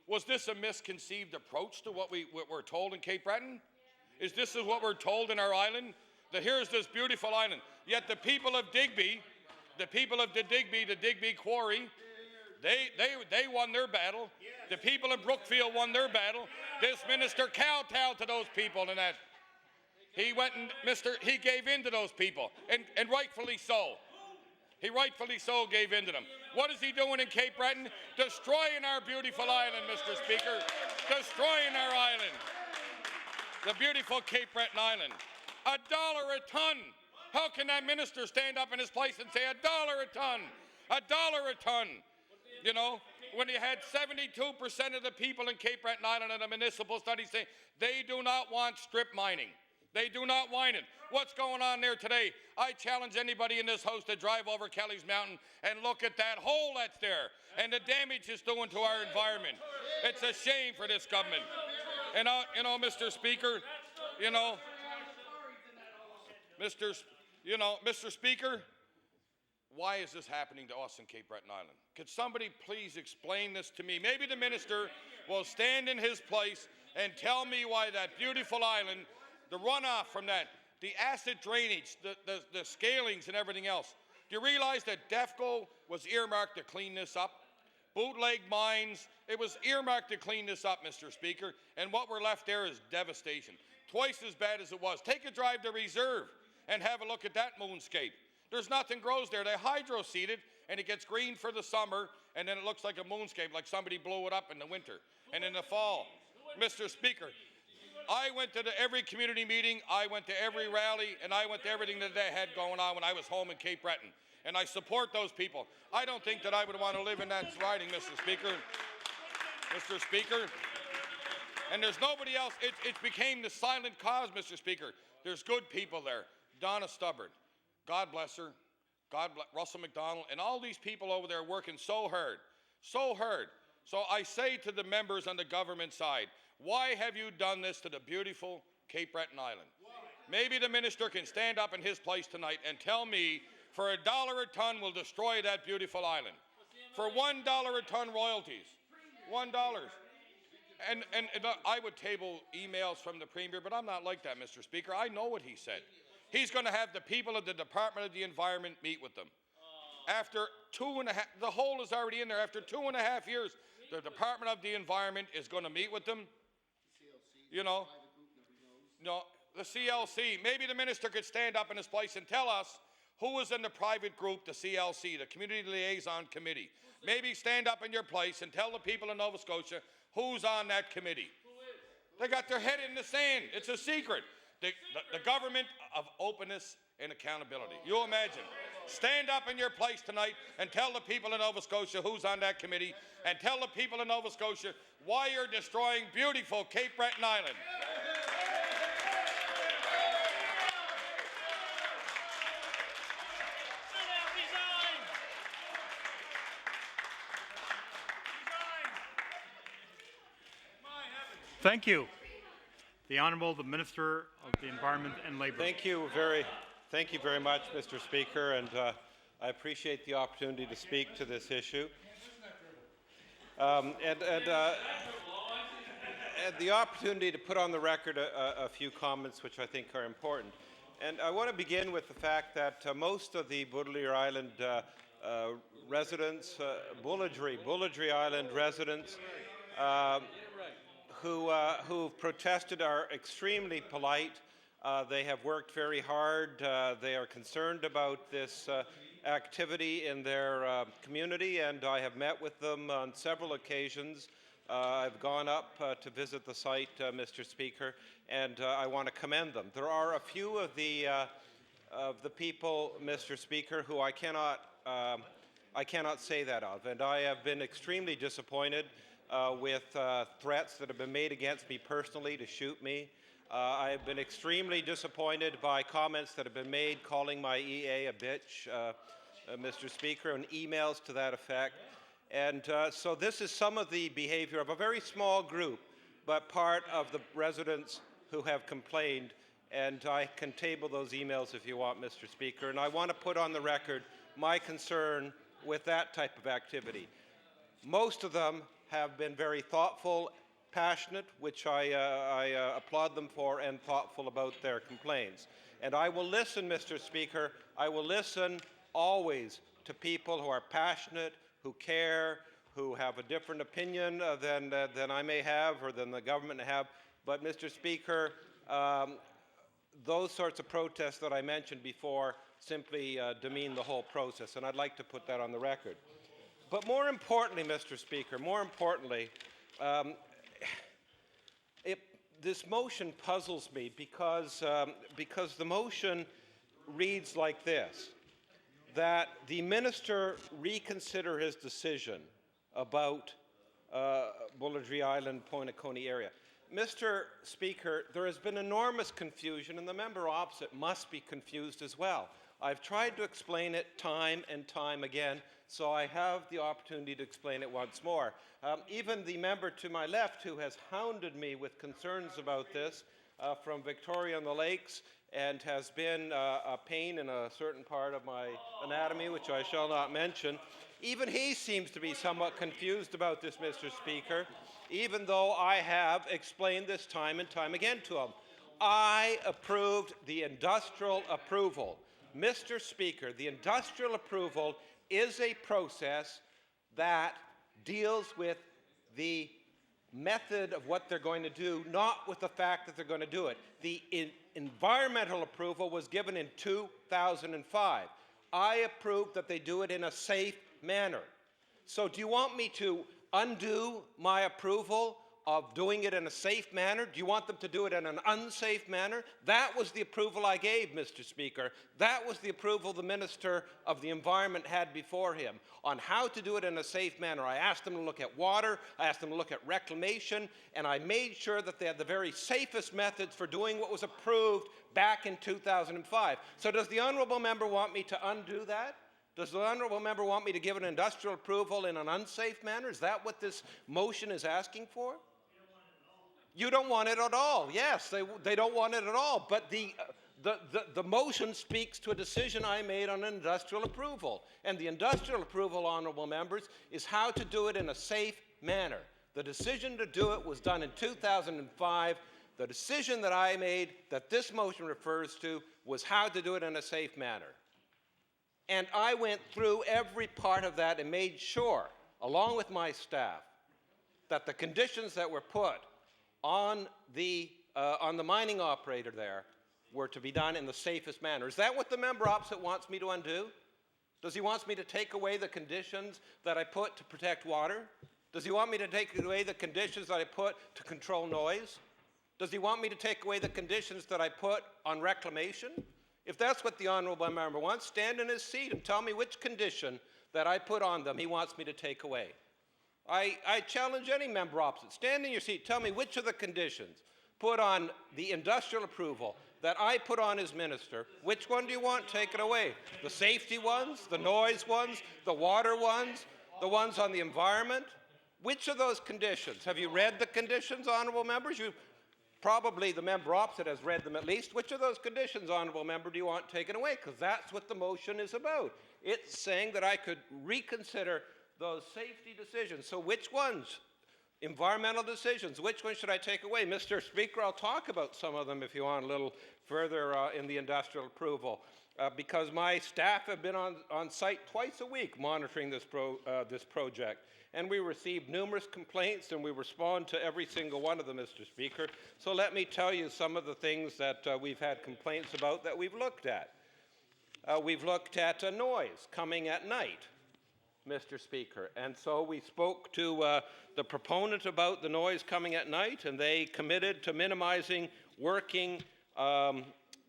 was this a misconceived approach to what we're told in Cape Breton? Is this what we're told in our island? That here's this beautiful island. Yet the people of Digby, the Digby Quarry, they won their battle. The people of Brookfield won their battle. This minister kowtowed to those people and that. He went and he gave in to those people, and rightfully so. He rightfully so gave in to them. What is he doing in Cape Breton? Destroying our beautiful island, Mr. Speaker. Destroying our island. The beautiful Cape Breton Island. $1 a ton. How can that minister stand up in his place and say $1 a ton? $1 a ton. You know, when you had 72% of the people in Cape Breton Island in a municipal study say they do not want strip mining. They do not want it. What's going on there today? I challenge anybody in this house to drive over Kelly's Mountain and look at that hole that's there and the damage it's doing to our environment. It's a shame for this government. And you know, Mr. Speaker, you know, Mr. Speaker, why is this happening to us in Cape Breton Island? Could somebody please explain this to me? Maybe the minister will stand in his place and tell me why that beautiful island, the runoff from that, the acid drainage, the scalings and everything else. Do you realize that DEFCO was earmarked to clean this up? Bootleg mines, it was earmarked to clean this up, Mr. Speaker, and what we're left there is devastation. Twice as bad as it was. Take a drive to Reserve and have a look at that moonscape. There's nothing grows there. They hydro-seeded, and it gets green for the summer, and then it looks like a moonscape, like somebody blew it up in the winter and in the fall. Mr. Speaker, I went to every community meeting, I went to every rally, and I went to everything that they had going on when I was home in Cape Breton. And I support those people. I don't think that I would want to live in that riding, Mr. Speaker. Mr. Speaker. And there's nobody else. It became the silent cause, Mr. Speaker. There's good people there. Donna Stubbard, God bless her. God bless Russell McDonald, and all these people over there working so hard. So hard. So I say to the members on the government side, why have you done this to the beautiful Cape Breton Island? Maybe the minister can stand up in his place tonight and tell me for $1 a ton will destroy that beautiful island. For $1 a ton royalties. $1. And I would table emails from the Premier, but I'm not like that, Mr. Speaker. I know what he said. He's going to have the people of the Department of the Environment meet with them. After the hole is already in there. After 2.5 years, the Department of the Environment is going to meet with them. You know, no, the CLC. Maybe the minister could stand up in his place and tell us who was in the private group, the CLC, the Community Liaison Committee. Maybe stand up in your place and tell the people in Nova Scotia who's on that committee. They got their head in the sand. It's a secret. The government of openness and accountability. You imagine. Stand up in your place tonight and tell the people in Nova Scotia who's on that committee, and tell the people in Nova Scotia why you're destroying beautiful Cape Breton Island. Thank you. The Honourable, the Minister of the Environment and Labour. Thank you very much, Mr. Speaker, and I appreciate the opportunity to speak to this issue. And the opportunity to put on the record a few comments which I think are important. And I want to begin with the fact that most of the Boudelier Island residents, Bulladry Island residents, who've protested are extremely polite. They have worked very hard. They are concerned about this activity in their community, and I have met with them on several occasions. I've gone up to visit the site, Mr. Speaker, and I want to commend them. There are a few of the people, Mr. Speaker, who I cannot say that of, and I have been extremely disappointed with threats that have been made against me personally to shoot me. I have been extremely disappointed by comments that have been made calling my EA a bitch, Mr. Speaker, and emails to that effect. And so this is some of the behavior of a very small group, but part of the residents who have complained. And I can table those emails if you want, Mr. Speaker. And I want to put on the record my concern with that type of activity. Most of them have been very thoughtful, passionate, which I applaud them for, and thoughtful about their complaints. And I will listen, Mr. Speaker, I will listen always to people who are passionate, who care, who have a different opinion than I may have or than the government have. But, Mr. Speaker, those sorts of protests that I mentioned before simply demean the whole process, and I'd like to put that on the record. But more importantly, Mr. Speaker, more importantly, this motion puzzles me because the motion reads like this, that the minister reconsider his decision about Bullardree Island, Point of Coney area. Mr. Speaker, there has been enormous confusion, and the member opposite must be confused as well. I've tried to explain it time and time again, so I have the opportunity to explain it once more. Even the member to my left, who has hounded me with concerns about this from Victoria and the Lakes, and has been a pain in a certain part of my anatomy, which I shall not mention, even he seems to be somewhat confused about this, Mr. Speaker, even though I have explained this time and time again to him. I approved the industrial approval. Mr. Speaker, the industrial approval is a process that deals with the method of what they're going to do, not with the fact that they're going to do it. The environmental approval was given in 2005. I approved that they do it in a safe manner. So do you want me to undo my approval of doing it in a safe manner? Do you want them to do it in an unsafe manner? That was the approval I gave, Mr. Speaker. That was the approval the Minister of the Environment had before him on how to do it in a safe manner. I asked them to look at water, I asked them to look at reclamation, and I made sure that they had the very safest methods for doing what was approved back in 2005. So does the honourable member want me to undo that? Does the honourable member want me to give an industrial approval in an unsafe manner? Is that what this motion is asking for? You don't want it at all. Yes, they don't want it at all. But the motion speaks to a decision I made on industrial approval. And the industrial approval, honourable members, is how to do it in a safe manner. The decision to do it was done in 2005. The decision that I made, that this motion refers to, was how to do it in a safe manner. And I went through every part of that and made sure, along with my staff, that the conditions that were put on the mining operator there were to be done in the safest manner. Is that what the member opposite wants me to undo? Does he want me to take away the conditions that I put to protect water? Does he want me to take away the conditions that I put to control noise? Does he want me to take away the conditions that I put on reclamation? If that's what the honourable member wants, stand in his seat and tell me which condition that I put on them he wants me to take away. I challenge any member opposite. Stand in your seat. Tell me which of the conditions put on the industrial approval that I put on as minister, which one do you want taken away? The safety ones, the noise ones, the water ones, the ones on the environment? Which of those conditions? Have you read the conditions, honourable members? Probably the member opposite has read them at least. Which of those conditions, honourable member, do you want taken away? Because that's what the motion is about. It's saying that I could reconsider those safety decisions. So which ones? Environmental decisions. Which ones should I take away? Mr. Speaker, I'll talk about some of them if you want a little further in the industrial approval. Because my staff have been on site twice a week monitoring this project. And we received numerous complaints, and we respond to every single one of them, Mr. Speaker. So let me tell you some of the things that we've had complaints about that we've looked at. We've looked at noise coming at night. Mr. Speaker. And so we spoke to the proponent about the noise coming at night, and they committed to minimizing working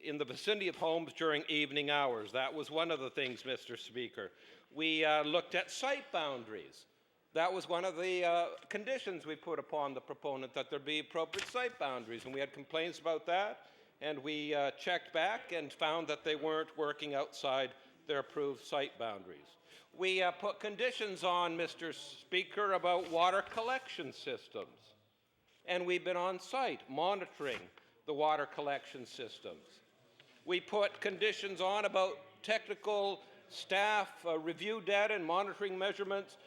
in the vicinity of homes during evening hours. That was one of the things, Mr. Speaker. We looked at site boundaries. That was one of the conditions we put upon the proponent, that there be appropriate site boundaries, and we had complaints about that, and we checked back and found that they weren't working outside their approved site boundaries. We put conditions on, Mr. Speaker, about water collection systems, and we've been on site monitoring the water collection systems. We put conditions on about technical staff review data and monitoring measurements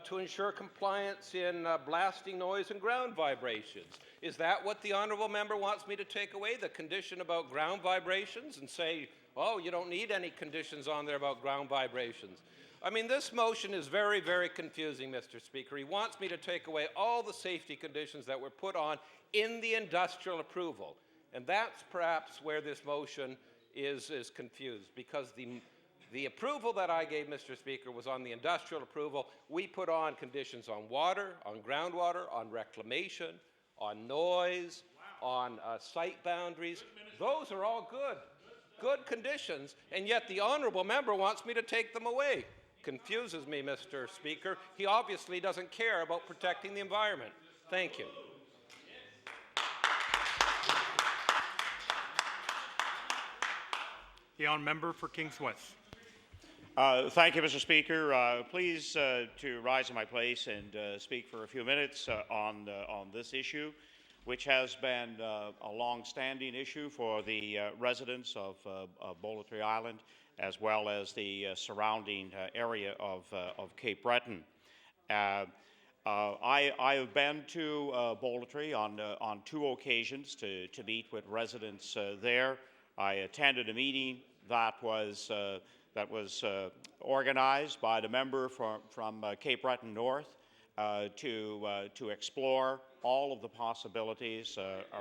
to ensure compliance in blasting noise and ground vibrations. Is that what the honourable member wants me to take away, the condition about ground vibrations, and say, oh, you don't need any conditions on there about ground vibrations? I mean, this motion is very, very confusing, Mr. Speaker. He wants me to take away all the safety conditions that were put on in the industrial approval. And that's perhaps where this motion is confused, because the approval that I gave, Mr. Speaker, was on the industrial approval. We put on conditions on water, on groundwater, on reclamation, on noise, on site boundaries. Those are all good conditions, and yet the honourable member wants me to take them away. Confuses me, Mr. Speaker. He obviously doesn't care about protecting the environment. Thank you. The honourable member for Kings West. Thank you, Mr. Speaker. Please to rise in my place and speak for a few minutes on this issue, which has been a long-standing issue for the residents of Bollitree Island, as well as the surrounding area of Cape Breton. I have been to Bollitree on 2 occasions to meet with residents there. I attended a meeting that was organized by the member from Cape Breton North to explore all of the possibilities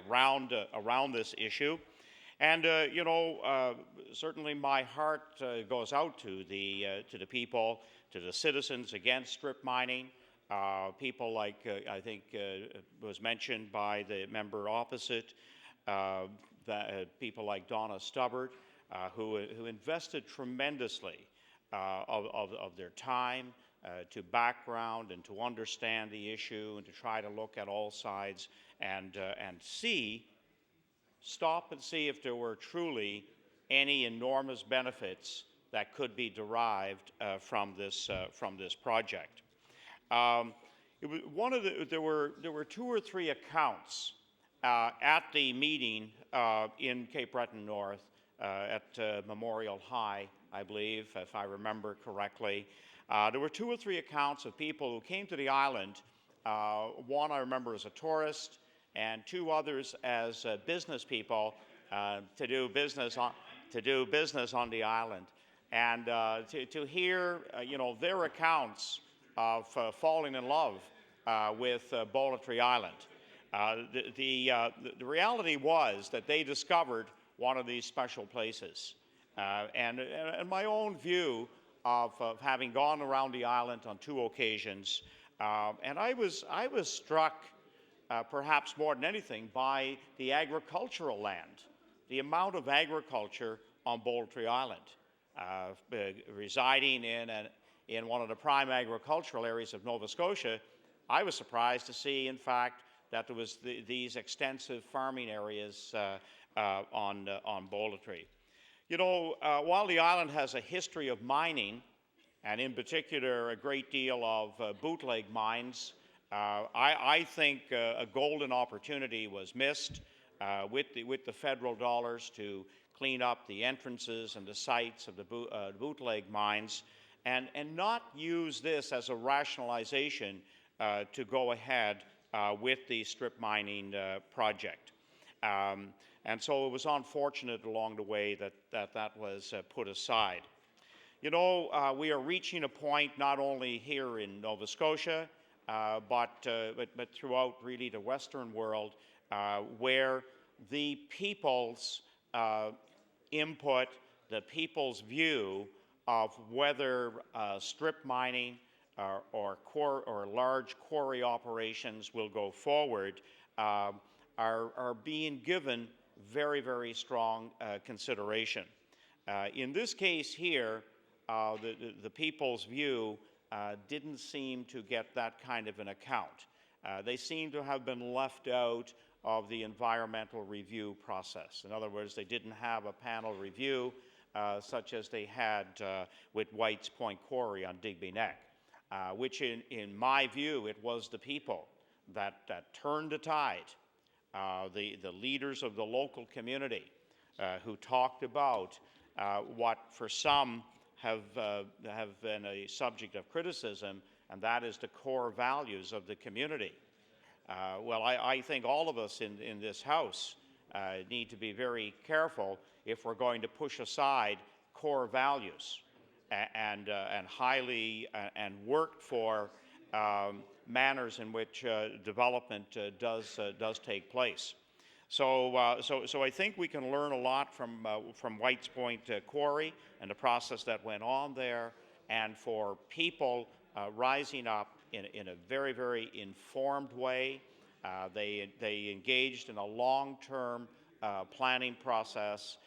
around this issue. And you know, certainly my heart goes out to the people, to the citizens against strip mining. People like I think was mentioned by the member opposite. People like Donna Stubbart, who invested tremendously of their time to background and to understand the issue and to try to look at all sides and stop and see if there were truly any enormous benefits that could be derived from this project. There were 2 or 3 accounts at the meeting in Cape Breton North at Memorial High, I believe, if I remember correctly. There were 2 or 3 accounts of people who came to the island. One I remember as a tourist, and 2 others as business people to do business on the island. And to hear you know, their accounts of falling in love with Bollitree Island. The reality was that they discovered one of these special places. And my own view of having gone around the island on 2 occasions, and I was struck perhaps more than anything by the agricultural land, the amount of agriculture on Bollitree Island. Residing in one of the prime agricultural areas of Nova Scotia, I was surprised to see, in fact, that there was these extensive farming areas on Bollitree. You know, while the island has a history of mining, and in particular a great deal of bootleg mines, I think a golden opportunity was missed with the federal dollars to clean up the entrances and the sites of the bootleg mines, and not use this as a rationalization to go ahead with the strip mining project. And so it was unfortunate along the way that was put aside. You know, we are reaching a point not only here in Nova Scotia, but throughout really the Western world, where the people's input, the people's view of whether strip mining or large quarry operations will go forward are being given very, very strong consideration. In this case here, the people's view didn't seem to get that kind of an account. They seem to have been left out of the environmental review process. In other words, they didn't have a panel review such as they had with White's Point Quarry on Digby Neck, which in my view, it was the people that turned the tide, the leaders of the local community who talked about what for some have been a subject of criticism, and that is the core values of the community. Well, I think all of us in this House need to be very careful if we're going to push aside core values and work for manners in which development does take place. So I think we can learn a lot from White's Point Quarry and the process that went on there, and for people rising up in a very, very informed way. They engaged in a long-term planning process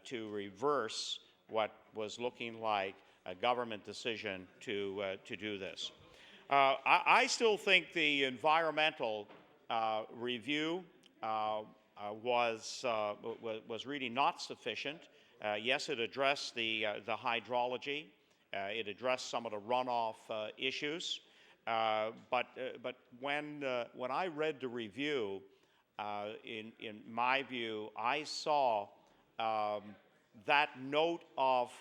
to reverse what was looking like a government decision to do this. I still think the environmental review was really not sufficient. Yes, it addressed the hydrology. It addressed some of the runoff issues. But when I read the review, in my view, I saw that note of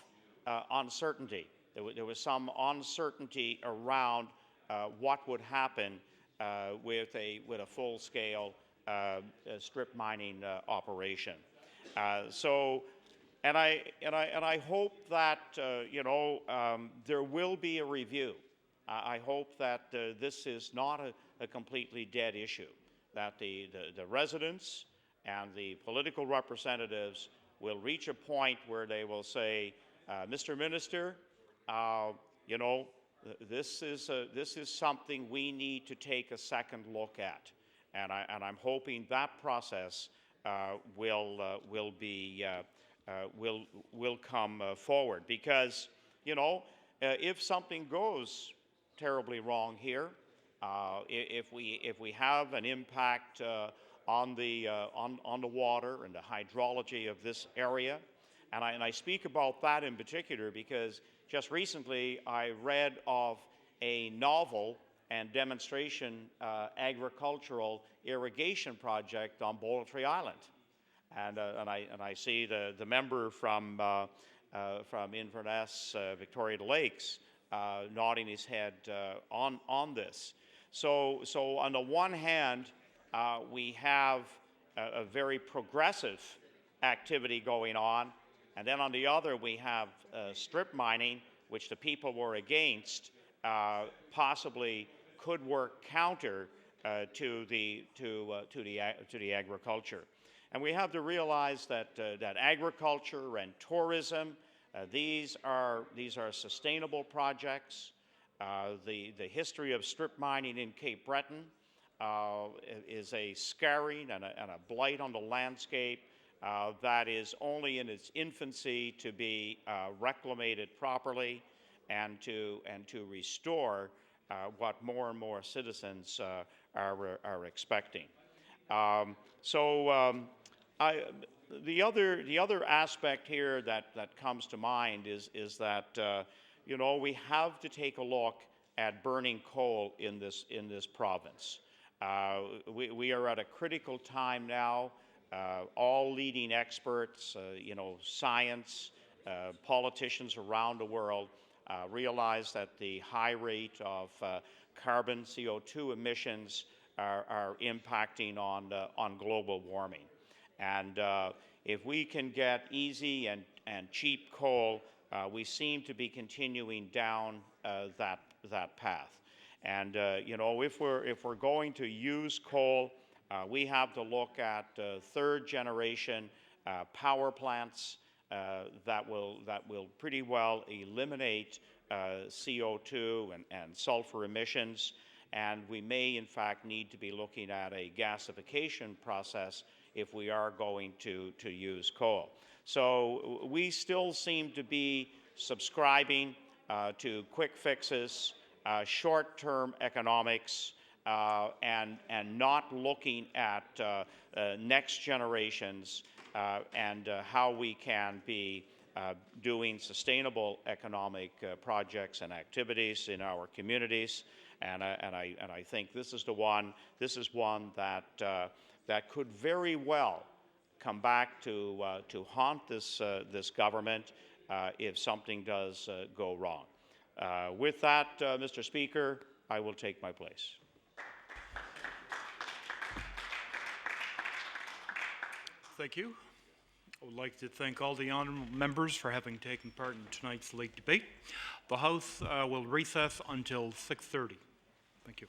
uncertainty. There was some uncertainty around what would happen with a full-scale strip mining operation. And I hope that there will be a review. I hope that this is not a completely dead issue, that the residents and the political representatives will reach a point where they will say, Mr. Minister, this is something we need to take a second look at, and I'm hoping that process will come forward, because if something goes terribly wrong here, if we have an impact on the water and the hydrology of this area, and I speak about that in particular because just recently I read of a novel and demonstration agricultural irrigation project on Boltree Island, and I see the member from Inverness, Victoria Lakes, nodding his head on this. So on the one hand, we have a very progressive activity going on, and then on the other we have strip mining, which the people were against, possibly could work counter to the agriculture. And we have to realize that agriculture and tourism, these are sustainable projects. The history of strip mining in Cape Breton is a scarring and a blight on the landscape that is only in its infancy to be reclamated properly and to restore what more and more citizens are expecting. The other aspect here that comes to mind is that we have to take a look at burning coal in this province. We are at a critical time now. All leading experts, science, politicians around the world realize that the high rate of carbon CO2 emissions are impacting on global warming. And if we can get easy and cheap coal, we seem to be continuing down that path. And if we're going to use coal, we have to look at third generation power plants that will pretty well eliminate CO2 and sulfur emissions, and we may in fact need to be looking at a gasification process if we are going to use coal. So we still seem to be subscribing to quick fixes, short-term economics, and not looking at next generations and how we can be doing sustainable economic projects and activities in our communities. And I think this is one that that could very well come back to haunt this government if something does go wrong. With that, Mr. Speaker, I will take my place. Thank you. I would like to thank all the honourable members for having taken part in tonight's late debate. The House will recess until 6:30. Thank you.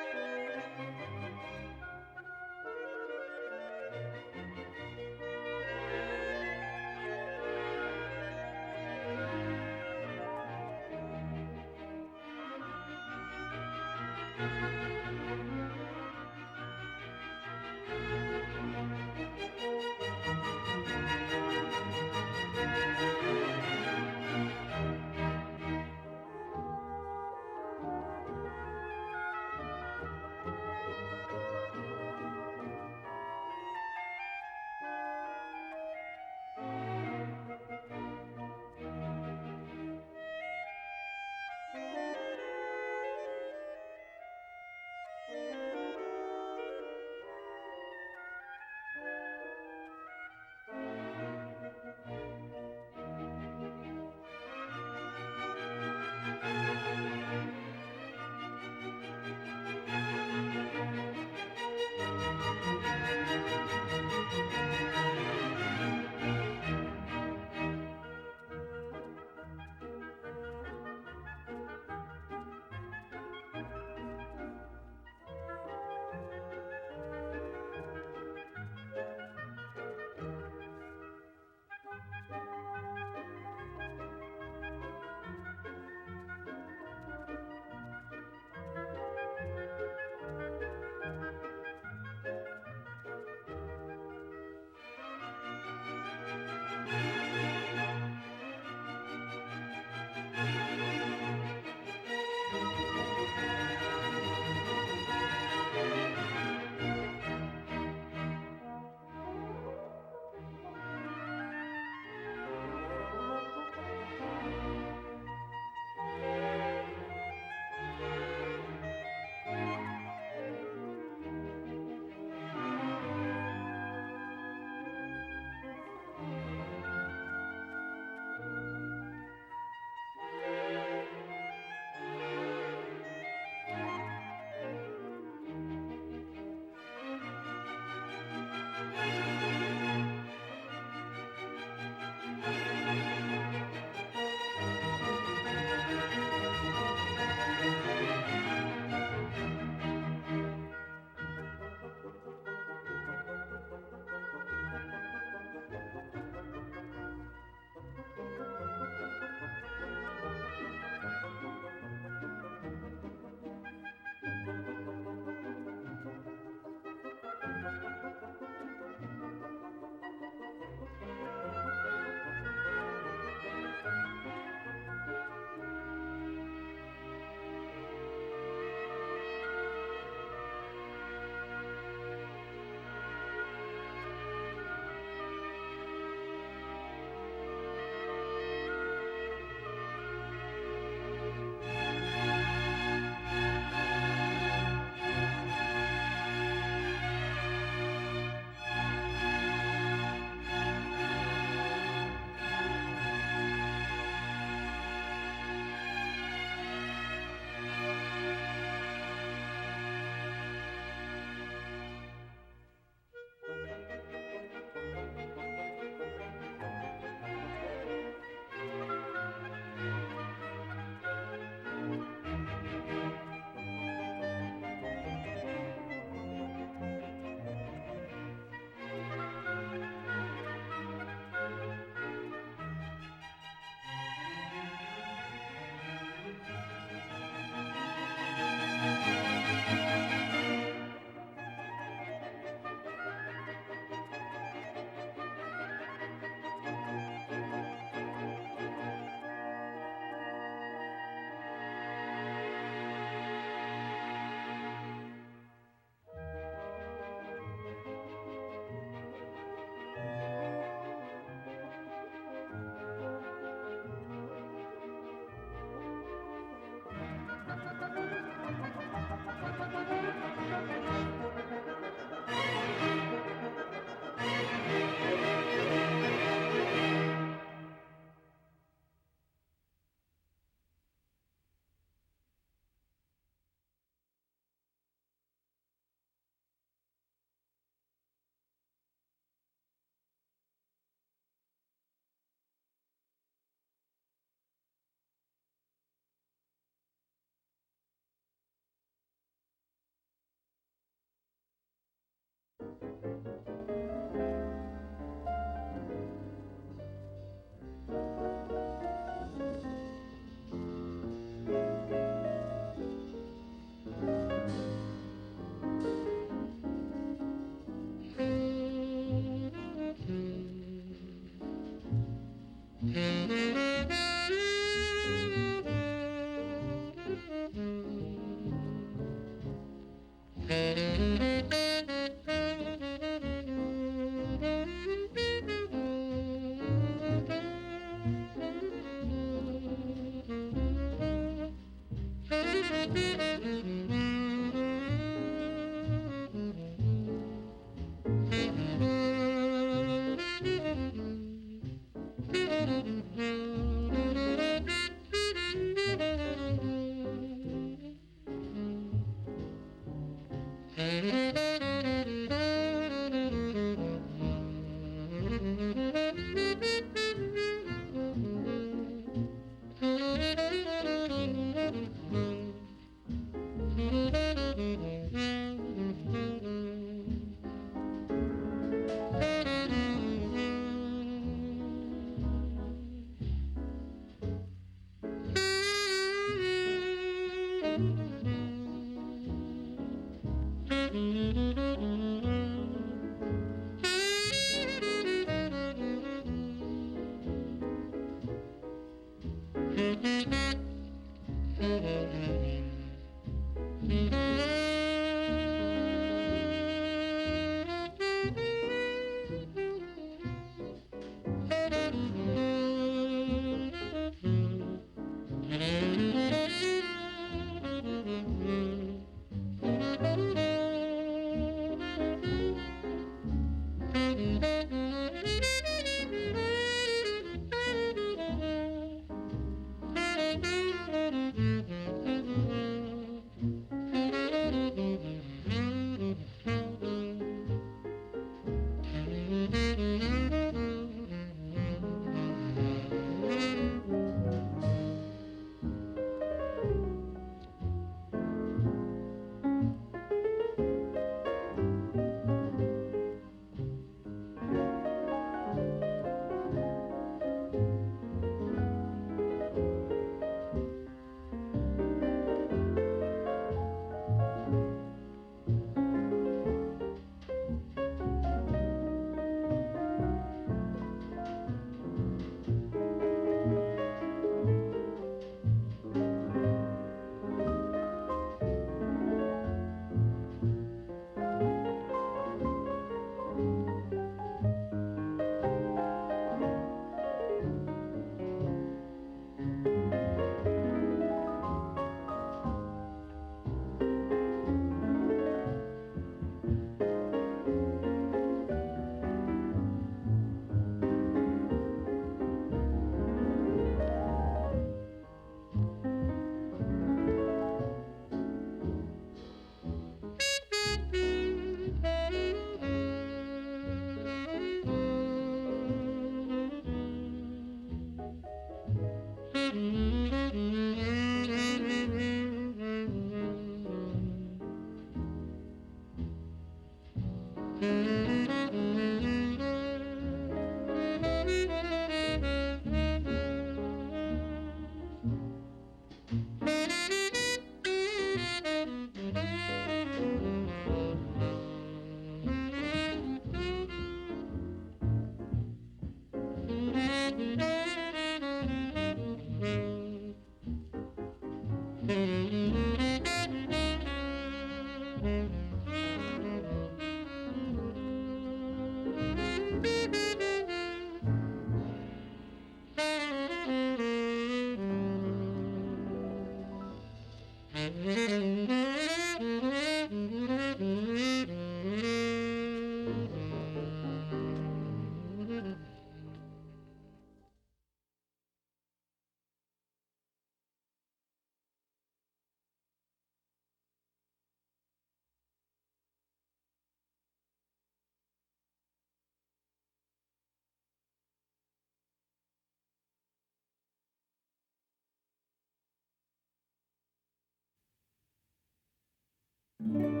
Mm-hmm.